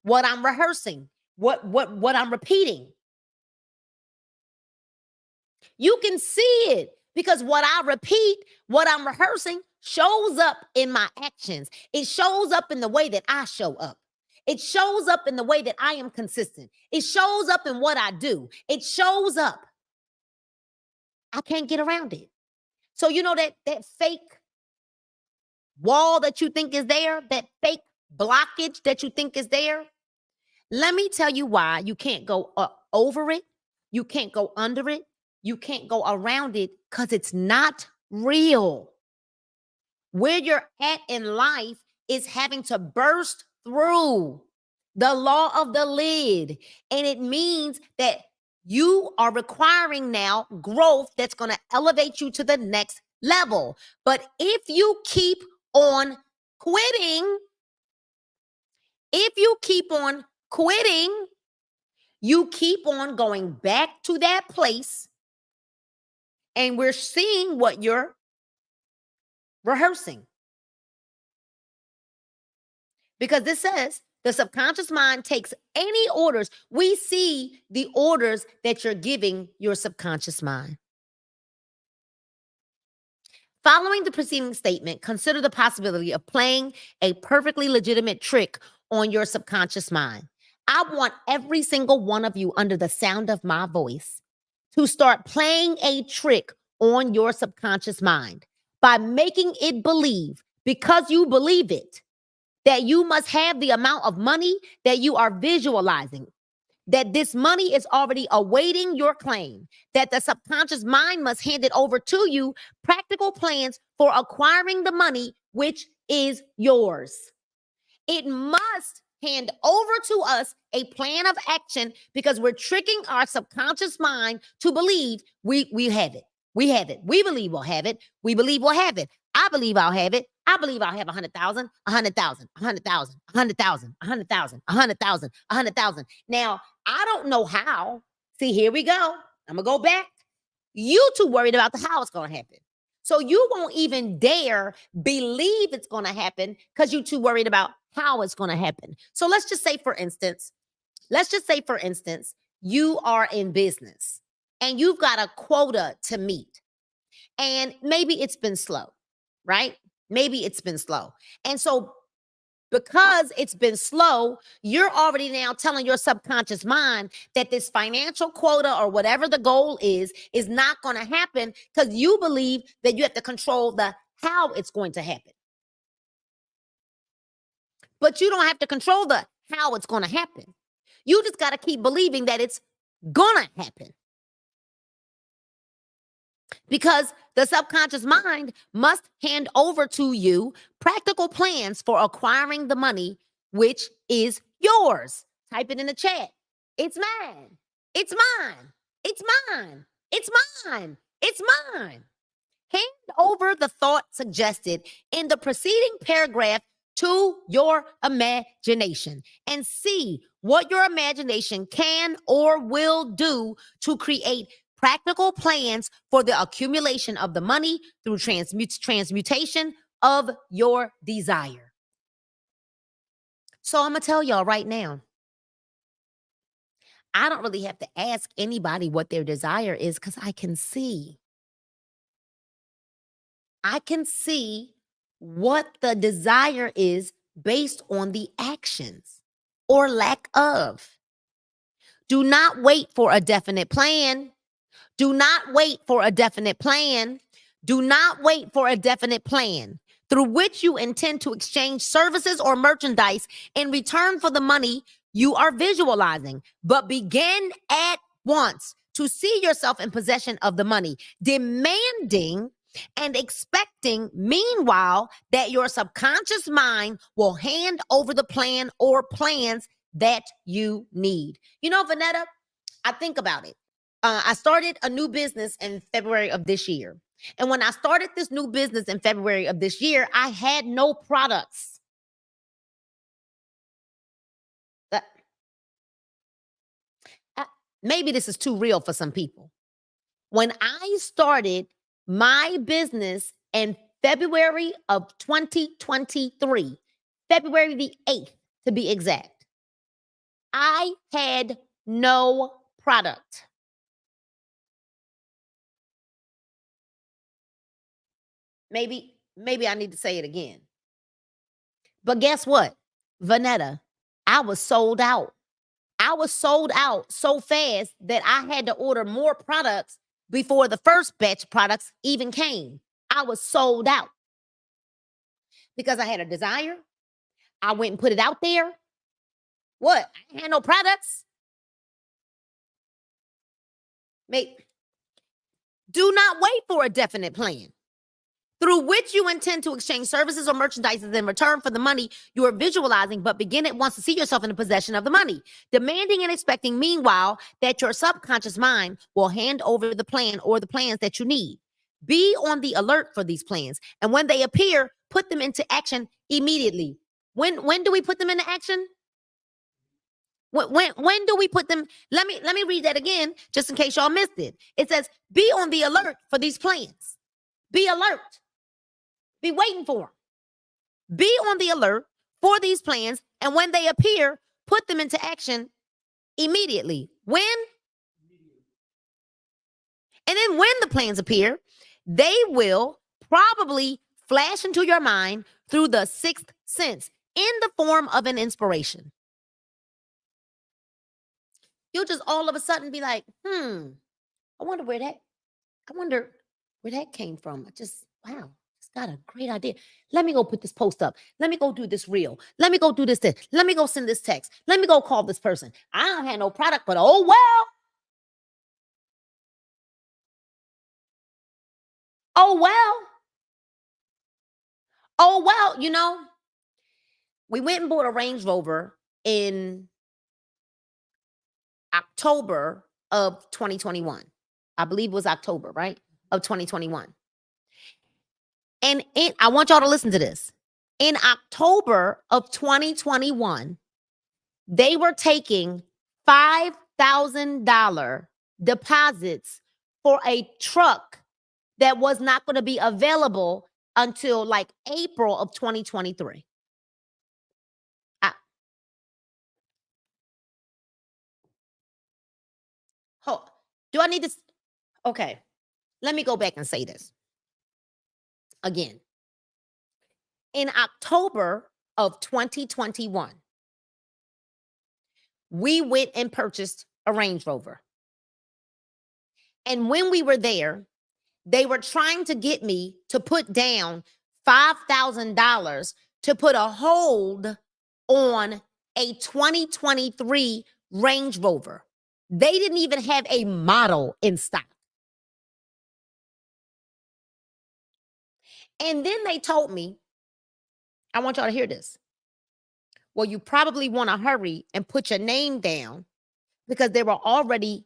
[SPEAKER 1] what I'm rehearsing, what I'm repeating. You can see it because what I repeat, what I'm rehearsing, shows up in my actions. It shows up in the way that I show up. It shows up in the way that I am consistent. It shows up in what I do. It shows up. I can't get around it. So you know that fake wall that you think is there, that fake blockage that you think is there? Let me tell you why you can't go over it. You can't go under it. You can't go around it because it's not real. Where you're at in life is having to burst through the law of the lid. And it means that you are requiring now growth that's going to elevate you to the next level. But if you keep on quitting, you keep on going back to that place, and we're seeing what you're rehearsing. Because this says the subconscious mind takes any orders. We see the orders that you're giving your subconscious mind. Following the preceding statement, consider the possibility of playing a perfectly legitimate trick on your subconscious mind. I want every single one of you under the sound of my voice to start playing a trick on your subconscious mind by making it believe, because you believe it, that you must have the amount of money that you are visualizing, that this money is already awaiting your claim, that the subconscious mind must hand it over to you, practical plans for acquiring the money, which is yours. It must hand over to us a plan of action because we're tricking our subconscious mind to believe we have it. We have it. We believe we'll have it. We believe we'll have it. I believe I'll have it. I believe I'll have 100,000, 100,000, 100,000, 100,000, 100,000, 100,000, 100,000. Now, I don't know how. See, here we go. I'm going to go back. You too worried about the how it's going to happen. So you won't even dare believe it's going to happen because you're too worried about how it's going to happen. So let's just say, for instance, you are in business and you've got a quota to meet, and maybe it's been slow, right? Maybe it's been slow. And so because it's been slow, you're already now telling your subconscious mind that this financial quota or whatever the goal is not going to happen because you believe that you have to control the how it's going to happen. But you don't have to control the how it's going to happen. You just got to keep believing that it's going to happen. Because the subconscious mind must hand over to you practical plans for acquiring the money, which is yours. Type it in the chat. It's mine. It's mine. It's mine. It's mine. It's mine. Hand over the thought suggested in the preceding paragraph to your imagination and see what your imagination can or will do to create practical plans for the accumulation of the money through transmutation of your desire. So I'm going to tell y'all right now, I don't really have to ask anybody what their desire is because I can see. I can see what the desire is based on the actions or lack of. Do not wait for a definite plan. Do not wait for a definite plan. Do not wait for a definite plan through which you intend to exchange services or merchandise in return for the money you are visualizing, but begin at once to see yourself in possession of the money, demanding and expecting, meanwhile, that your subconscious mind will hand over the plan or plans that you need. You know, Vanetta, I think about it. I started a new business in February of this year. And when I started this new business in February of this year, I had no products. Maybe this is too real for some people. When I started my business in February of 2023, February the 8th to be exact, I had no product. Maybe I need to say it again. But guess what? Vanetta, I was sold out. I was sold out so fast that I had to order more products before the first batch of products even came. I was sold out because I had a desire. I went and put it out there. What? I had no products. Do not wait for a definite plan through which you intend to exchange services or merchandise in return for the money you are visualizing, but begin at once to see yourself in the possession of the money, demanding and expecting, meanwhile, that your subconscious mind will hand over the plan or the plans that you need. Be on the alert for these plans, and when they appear, put them into action immediately. When do we put them into action? When do we put them? Let me read that again, just in case y'all missed it. It says, be on the alert for these plans. Be alert. Be waiting for them. Be on the alert for these plans, and when they appear, put them into action immediately. When? And then when the plans appear, they will probably flash into your mind through the sixth sense in the form of an inspiration. You'll just all of a sudden be like, I wonder where that came from. Wow. Got a great idea. Let me go put this post up. Let me go do this reel. Let me go do this. Let me go send this text. Let me go call this person. I don't have no product, but oh well. Oh well. Oh well. You know, we went and bought a Range Rover in October of 2021. I believe it was October, right? Of 2021. And I want y'all to listen to this. In October of 2021, they were taking $5,000 deposits for a truck that was not going to be available until like April of 2023. Do I need to? Okay, let me go back and say this again. In October of 2021, we went and purchased a Range Rover. And when we were there, they were trying to get me to put down $5,000 to put a hold on a 2023 Range Rover. They didn't even have a model in stock. And then they told me, I want y'all to hear this. Well, you probably want to hurry and put your name down because there were already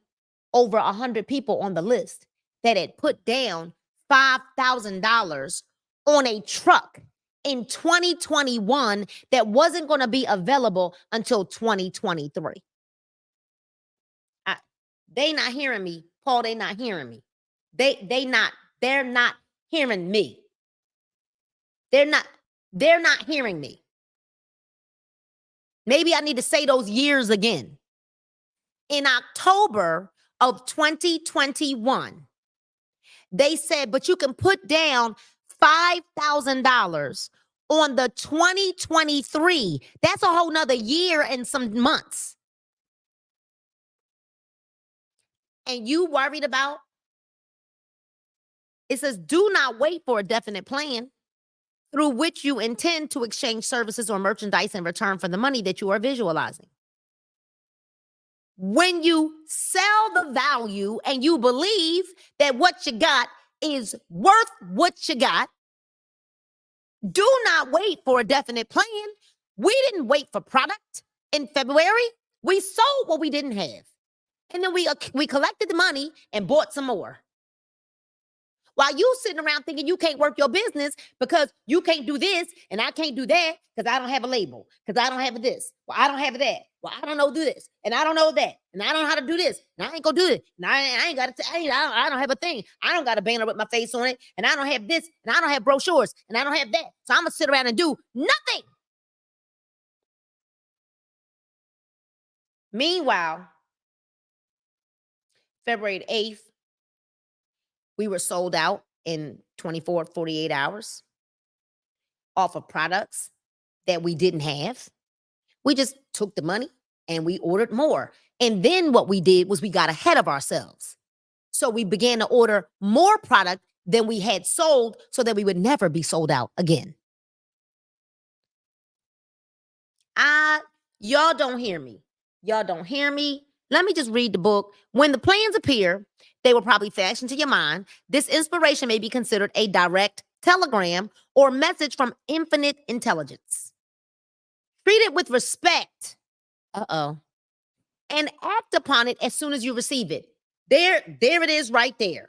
[SPEAKER 1] over 100 people on the list that had put down $5,000 on a truck in 2021 that wasn't going to be available until 2023. They not hearing me, Paul. They not hearing me. They're not hearing me. They're not hearing me. Maybe I need to say those years again. In October of 2021, they said, but you can put down $5,000 on the 2023. That's a whole nother year and some months. And you worried about? It says, do not wait for a definite plan through which you intend to exchange services or merchandise in return for the money that you are visualizing. When you sell the value and you believe that what you got is worth what you got, do not wait for a definite plan. We didn't wait for product in February. We sold what we didn't have. And then we collected the money and bought some more. While you sitting around thinking you can't work your business because you can't do this and I can't do that because I don't have a label, because I don't have this. Well, I don't have that. Well, I don't know do this and I don't know that and I don't know how to do this and I ain't gonna do it. And I ain't got to. I don't have a thing. I don't got a banner with my face on it and I don't have this and I don't have brochures and I don't have that. So I'm gonna sit around and do nothing. Meanwhile, February 8th, we were sold out in 24, 48 hours off of products that we didn't have. We just took the money and we ordered more. And then what we did was we got ahead of ourselves. So we began to order more product than we had sold so that we would never be sold out again. Y'all don't hear me. Y'all don't hear me. Let me just read the book. When the plans appear, they will probably flash into your mind. This inspiration may be considered a direct telegram or message from infinite intelligence. Treat it with respect. And act upon it as soon as you receive it. There it is right there.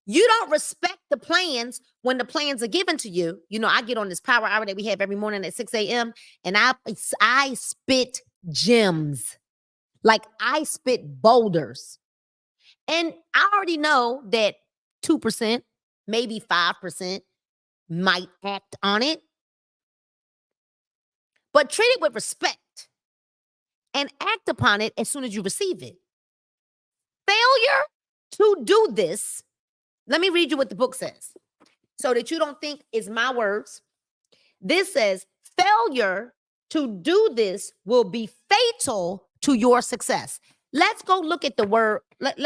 [SPEAKER 1] You don't respect the plans when the plans are given to you. You know, I get on this power hour that we have every morning at 6 a.m. and I spit gems. Like I spit boulders. And I already know that 2%, maybe 5% might act on it. But treat it with respect and act upon it as soon as you receive it. Failure to do this, let me read you what the book says so that you don't think it's my words. This says, failure to do this will be fatal to your success. Let's go look at the word. Let's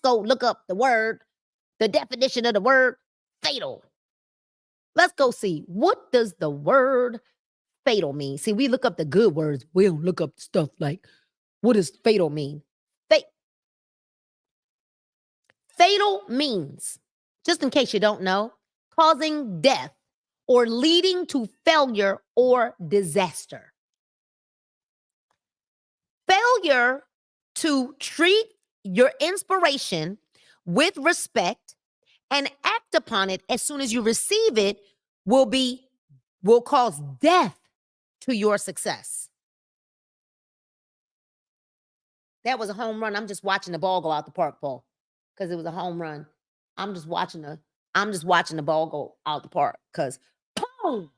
[SPEAKER 1] go look up the word, the definition of the word fatal. Let's go see, what does the word fatal mean? See, we look up the good words. We don't look up stuff like, what does fatal mean? Fatal means, just in case you don't know, causing death or leading to failure or disaster. Failure to treat your inspiration with respect and act upon it as soon as you receive it will cause death to your success. That was a home run. I'm just watching the ball go out the park, Paul, because it was a home run. I'm just watching the ball go out the park because boom.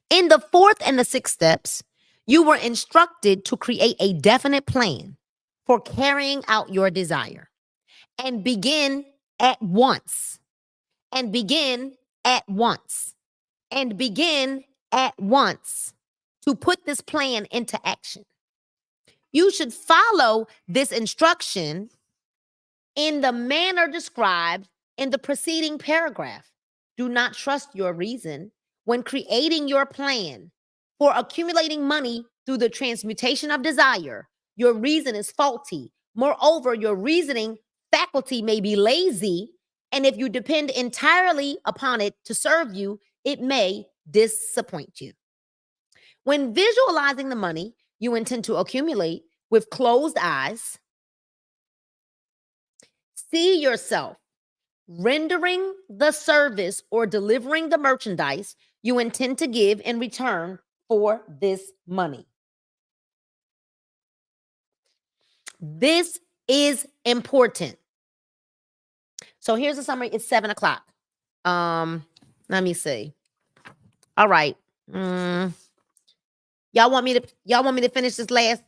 [SPEAKER 1] In the fourth and the sixth steps, you were instructed to create a definite plan for carrying out your desire and begin at once. And begin at once. And begin at once to put this plan into action. You should follow this instruction in the manner described in the preceding paragraph. Do not trust your reason when creating your plan for accumulating money through the transmutation of desire. Your reason is faulty. Moreover, your reasoning faculty may be lazy, and if you depend entirely upon it to serve you, it may disappoint you. When visualizing the money you intend to accumulate with closed eyes, see yourself rendering the service or delivering the merchandise you intend to give in return for this money. This is important. So here's a summary. It's 7 o'clock. Let me see. All right. Y'all want me to finish this last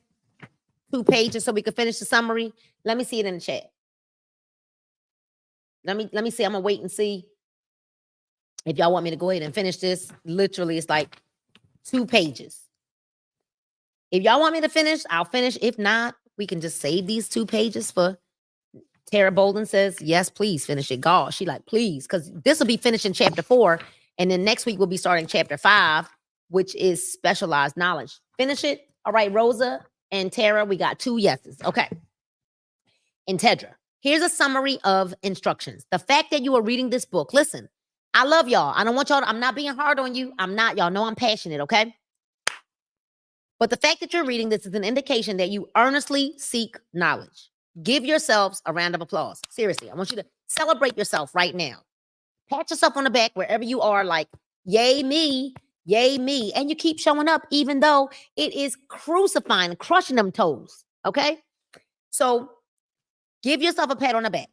[SPEAKER 1] 2 pages so we can finish the summary? Let me see it in the chat. Let me see. I'm gonna wait and see if y'all want me to go ahead and finish this. Literally, it's like 2 pages. If y'all want me to finish, I'll finish. If not, we can just save these 2 pages for Tara Bolden says, yes, please finish it. God, she like, please, because this will be finished in chapter 4. And then next week we'll be starting chapter 5, which is specialized knowledge. Finish it. All right, Rosa and Tara, we got 2 yeses. Okay. And Tedra, here's a summary of instructions. The fact that you are reading this book, listen, I love y'all. I don't want y'all I'm not being hard on you. I'm not. Y'all know I'm passionate, okay? But the fact that you're reading this is an indication that you earnestly seek knowledge. Give yourselves a round of applause. Seriously, I want you to celebrate yourself right now. Pat yourself on the back wherever you are, like, yay me, and you keep showing up even though it is crucifying, crushing them toes, okay? So give yourself a pat on the back.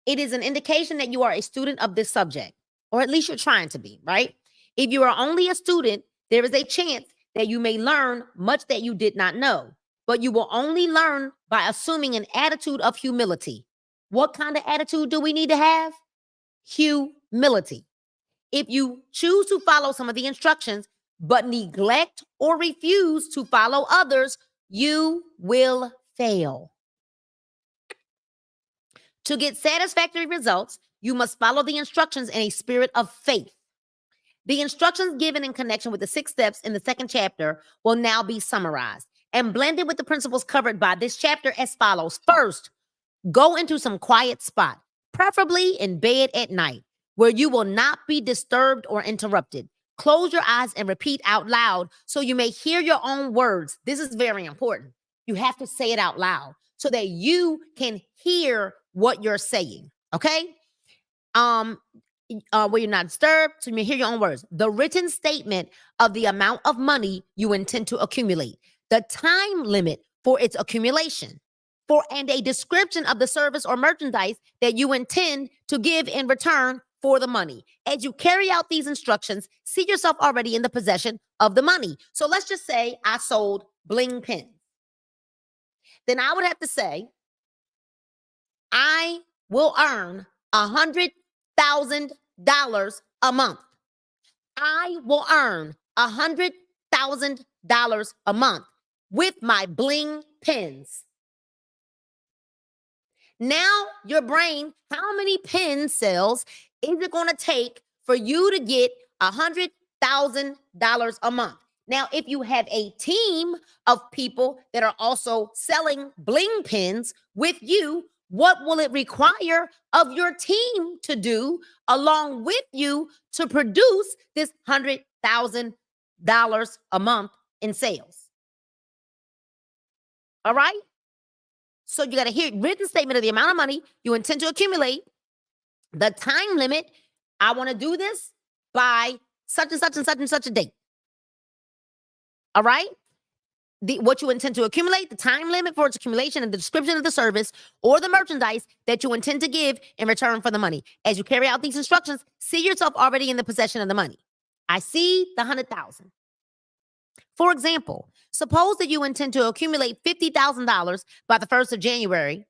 [SPEAKER 1] It is an indication that you are a student of this subject, or at least you're trying to be, right? If you are only a student, there is a chance that you may learn much that you did not know, but you will only learn by assuming an attitude of humility. What kind of attitude do we need to have? Humility. If you choose to follow some of the instructions, but neglect or refuse to follow others, you will fail. To get satisfactory results, you must follow the instructions in a spirit of faith. The instructions given in connection with the 6 steps in the 2nd chapter will now be summarized and blended with the principles covered by this chapter as follows. First, go into some quiet spot, preferably in bed at night, where you will not be disturbed or interrupted. Close your eyes and repeat out loud so you may hear your own words. This is very important. You have to say it out loud so that you can hear what you're saying, okay? Where you're not disturbed, so you may hear your own words. The written statement of the amount of money you intend to accumulate, the time limit for its accumulation, and a description of the service or merchandise that you intend to give in return for the money. As you carry out these instructions, see yourself already in the possession of the money. So let's just say I sold bling pins. Then I would have to say, I will earn $100,000 a month. I will earn $100,000 a month with my bling pins. Now, your brain, how many pin sales is it going to take for you to get $100,000 a month? Now, if you have a team of people that are also selling bling pins with you, what will it require of your team to do along with you to produce this $100,000 a month in sales? All right? So you got to hear written statement of the amount of money you intend to accumulate, the time limit. I want to do this by such and such and such and such a date. All right? What you intend to accumulate, the time limit for its accumulation, and the description of the service or the merchandise that you intend to give in return for the money. As you carry out these instructions, see yourself already in the possession of the money. I see the $100,000. For example, suppose that you intend to accumulate $50,000 by the 1st of January.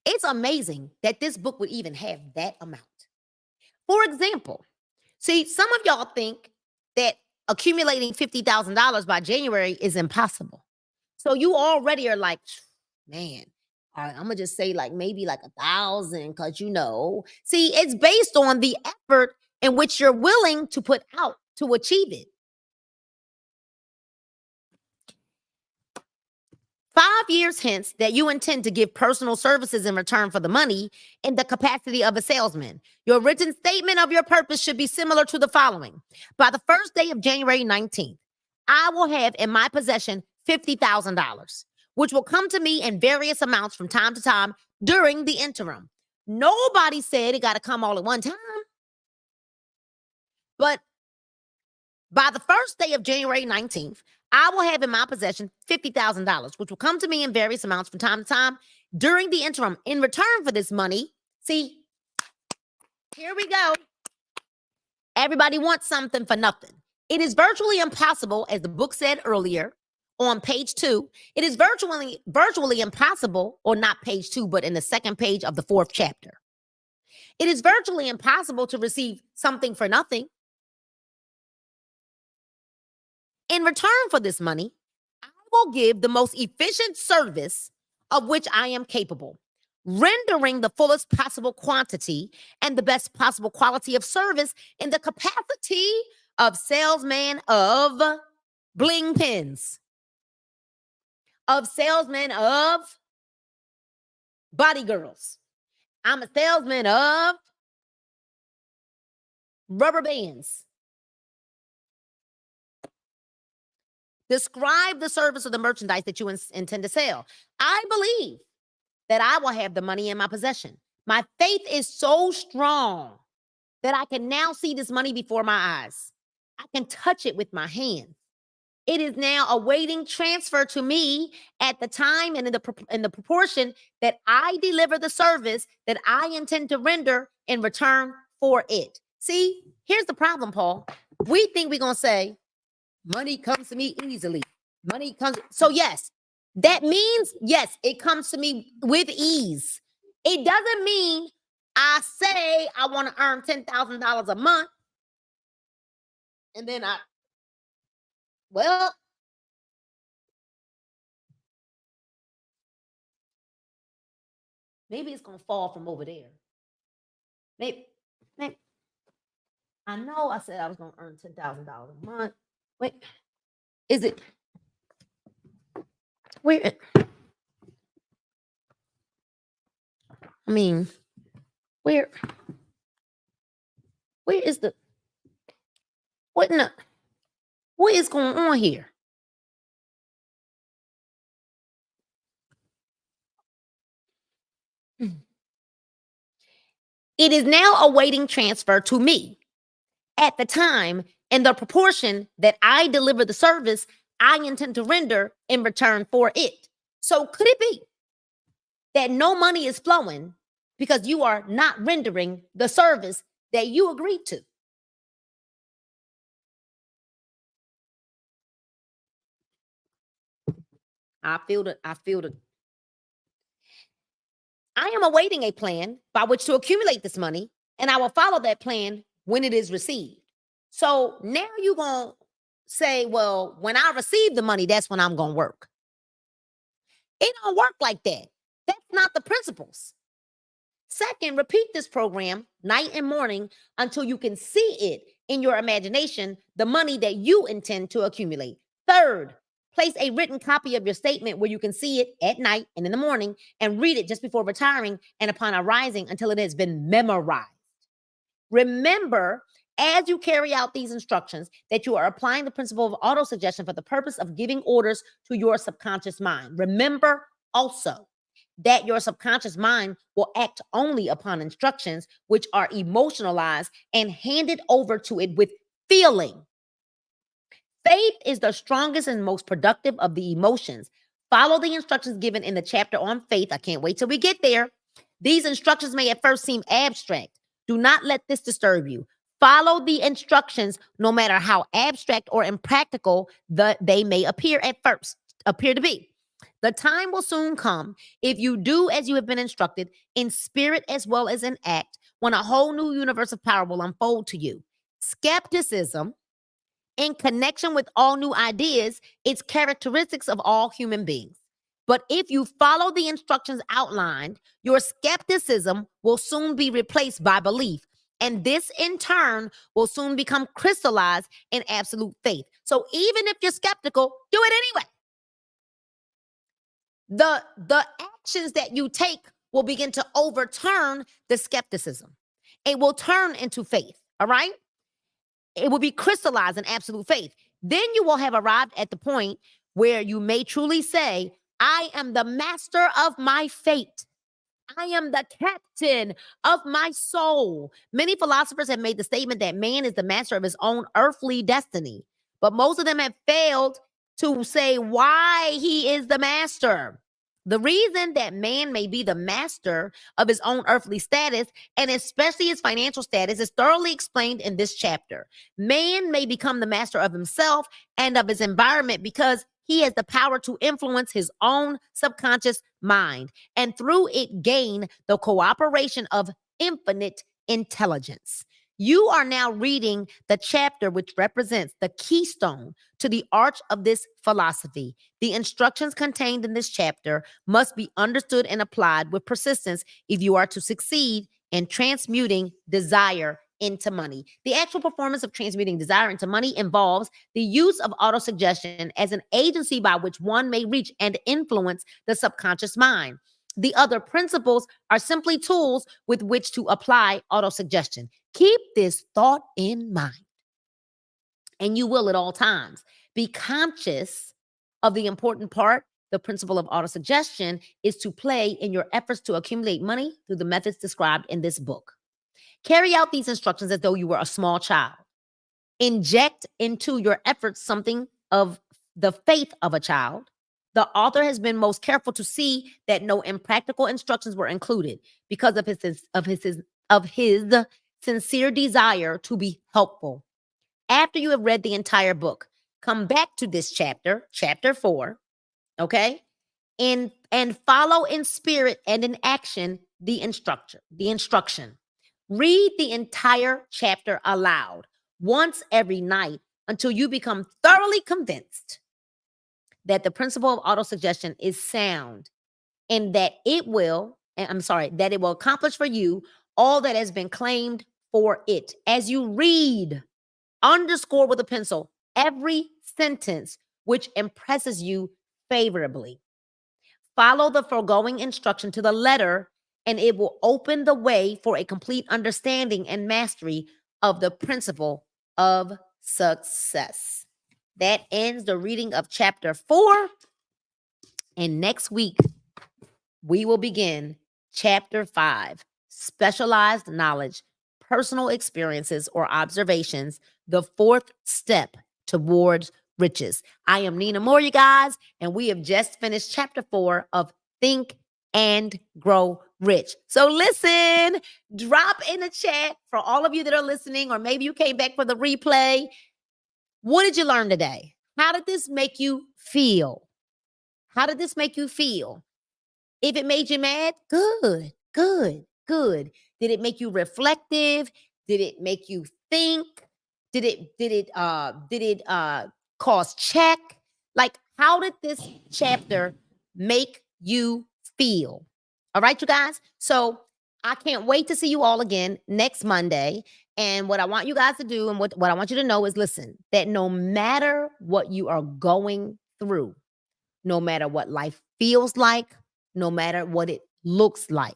[SPEAKER 1] It's amazing that this book would even have that amount. For example, see, some of y'all think that accumulating $50,000 by January is impossible. So you already are like, man, all right, I'm going to just say like maybe like 1,000 because, see, it's based on the effort in which you're willing to put out to achieve it. 5 years hence that you intend to give personal services in return for the money in the capacity of a salesman. Your written statement of your purpose should be similar to the following. By the 1st day of January 19th, I will have in my possession $50,000, which will come to me in various amounts from time to time during the interim. Nobody said it got to come all at one time. But by the 1st day of January 19th, I will have in my possession $50,000, which will come to me in various amounts from time to time during the interim. In return for this money, see, here we go. Everybody wants something for nothing. It is virtually impossible, as the book said earlier on page 2. It is virtually impossible, or not page 2, but in the second page of the 4th chapter. It is virtually impossible to receive something for nothing. In return for this money, I will give the most efficient service of which I am capable, rendering the fullest possible quantity and the best possible quality of service in the capacity of salesman of bling pins, of salesman of body girls. I'm a salesman of rubber bands. Describe the service of the merchandise that you intend to sell. I believe that I will have the money in my possession. My faith is so strong that I can now see this money before my eyes. I can touch it with my hands. It is now awaiting transfer to me at the time and in the proportion that I deliver the service that I intend to render in return for it. See, here's the problem, Paul. We think we're going to say, money comes to me easily. Money comes. So yes, that means, yes, it comes to me with ease. It doesn't mean I say I want to earn $10,000 a month. And then maybe it's going to fall from over there. Maybe. I know I said I was going to earn $10,000 a month. Wait, is it? Where? I mean, where is the, what is going on here? It is now awaiting transfer to me at the time and the proportion that I deliver the service I intend to render in return for it. So could it be that no money is flowing because you are not rendering the service that you agreed to? I feel it. I am awaiting a plan by which to accumulate this money, and I will follow that plan when it is received. So now you're going to say, well, when I receive the money, that's when I'm going to work. It don't work like that. That's not the principles. Second, repeat this program night and morning until you can see it in your imagination, the money that you intend to accumulate. Third, place a written copy of your statement where you can see it at night and in the morning, and read it just before retiring and upon arising until it has been memorized. Remember, as you carry out these instructions, that you are applying the principle of autosuggestion for the purpose of giving orders to your subconscious mind. Remember also that your subconscious mind will act only upon instructions which are emotionalized and handed over to it with feeling. Faith is the strongest and most productive of the emotions. Follow the instructions given in the chapter on faith. I can't wait till we get there. These instructions may at first seem abstract. Do not let this disturb you. Follow the instructions no matter how abstract or impractical they may appear to be. The time will soon come, if you do as you have been instructed, in spirit as well as in act, when a whole new universe of power will unfold to you. Skepticism, in connection with all new ideas, it's characteristics of all human beings. But if you follow the instructions outlined, your skepticism will soon be replaced by belief. And this, in turn, will soon become crystallized in absolute faith. So even if you're skeptical, do it anyway. The actions that you take will begin to overturn the skepticism. It will turn into faith, all right? It will be crystallized in absolute faith. Then you will have arrived at the point where you may truly say, I am the master of my fate. I am the captain of my soul. Many philosophers have made the statement that man is the master of his own earthly destiny, but most of them have failed to say why he is the master. The reason that man may be the master of his own earthly status, and especially his financial status, is thoroughly explained in this chapter. Man may become the master of himself and of his environment because he has the power to influence his own subconscious mind, and through it gain the cooperation of infinite intelligence. You are now reading the chapter which represents the keystone to the arch of this philosophy. The instructions contained in this chapter must be understood and applied with persistence if you are to succeed in transmuting desire into money. The actual performance of transmuting desire into money involves the use of autosuggestion as an agency by which one may reach and influence the subconscious mind. The other principles are simply tools with which to apply autosuggestion. Keep this thought in mind, and you will at all times. Be conscious of the important part. The principle of autosuggestion is to play in your efforts to accumulate money through the methods described in this book. Carry out these instructions as though you were a small child. Inject into your efforts something of the faith of a child. The author has been most careful to see that no impractical instructions were included because of his sincere desire to be helpful. After you have read the entire book, come back to this chapter, chapter 4, okay? And follow in spirit and in action the instruction. Read the entire chapter aloud once every night until you become thoroughly convinced that the principle of autosuggestion is sound and that it will accomplish for you all that has been claimed for it. As you read, underscore with a pencil every sentence which impresses you favorably. Follow the foregoing instruction to the letter, and it will open the way for a complete understanding and mastery of the principle of success. That ends the reading of chapter 4. And next week, we will begin chapter 5, specialized knowledge, personal experiences or observations, the fourth step towards riches. I am Nina Moore, you guys, and we have just finished chapter 4 of Think and Grow Rich. So listen, drop in the chat for all of you that are listening, or maybe you came back for the replay. What did you learn today? How did this make you feel? How did this make you feel? If it made you mad, good. Did it make you reflective? Did it make you think? Did it cause check? Like, how did this chapter make you feel? All right, you guys. So I can't wait to see you all again next Monday. And what I want you guys to do, and what I want you to know is, listen, that no matter what you are going through, no matter what life feels like, no matter what it looks like,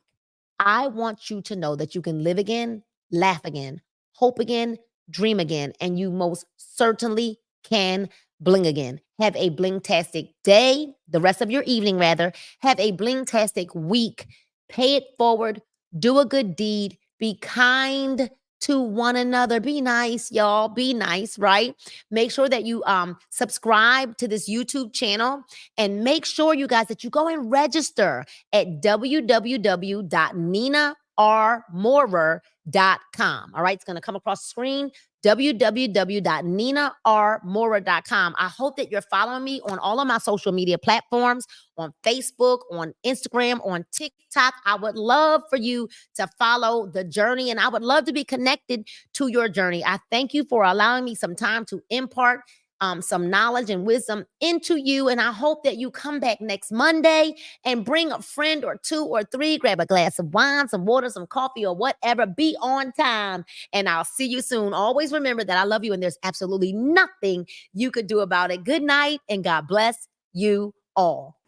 [SPEAKER 1] I want you to know that you can live again, laugh again, hope again, dream again, and you most certainly can bling again. Have a blingtastic day, the rest of your evening rather. Have a blingtastic week. Pay it forward. Do a good deed. Be kind to one another. Be nice, y'all. Be nice, right? Make sure that you subscribe to this YouTube channel, and make sure, you guys, that you go and register at www.ninarmorer.com. All right, it's going to come across the screen, www.ninarmorer.com. I hope that you're following me on all of my social media platforms, on Facebook, on Instagram, on TikTok. I would love for you to follow the journey, and I would love to be connected to your journey. I thank you for allowing me some time to impart some knowledge and wisdom into you. And I hope that you come back next Monday and bring a friend or two or three, grab a glass of wine, some water, some coffee, or whatever. Be on time, and I'll see you soon. Always remember that I love you, and there's absolutely nothing you could do about it. Good night, and God bless you all.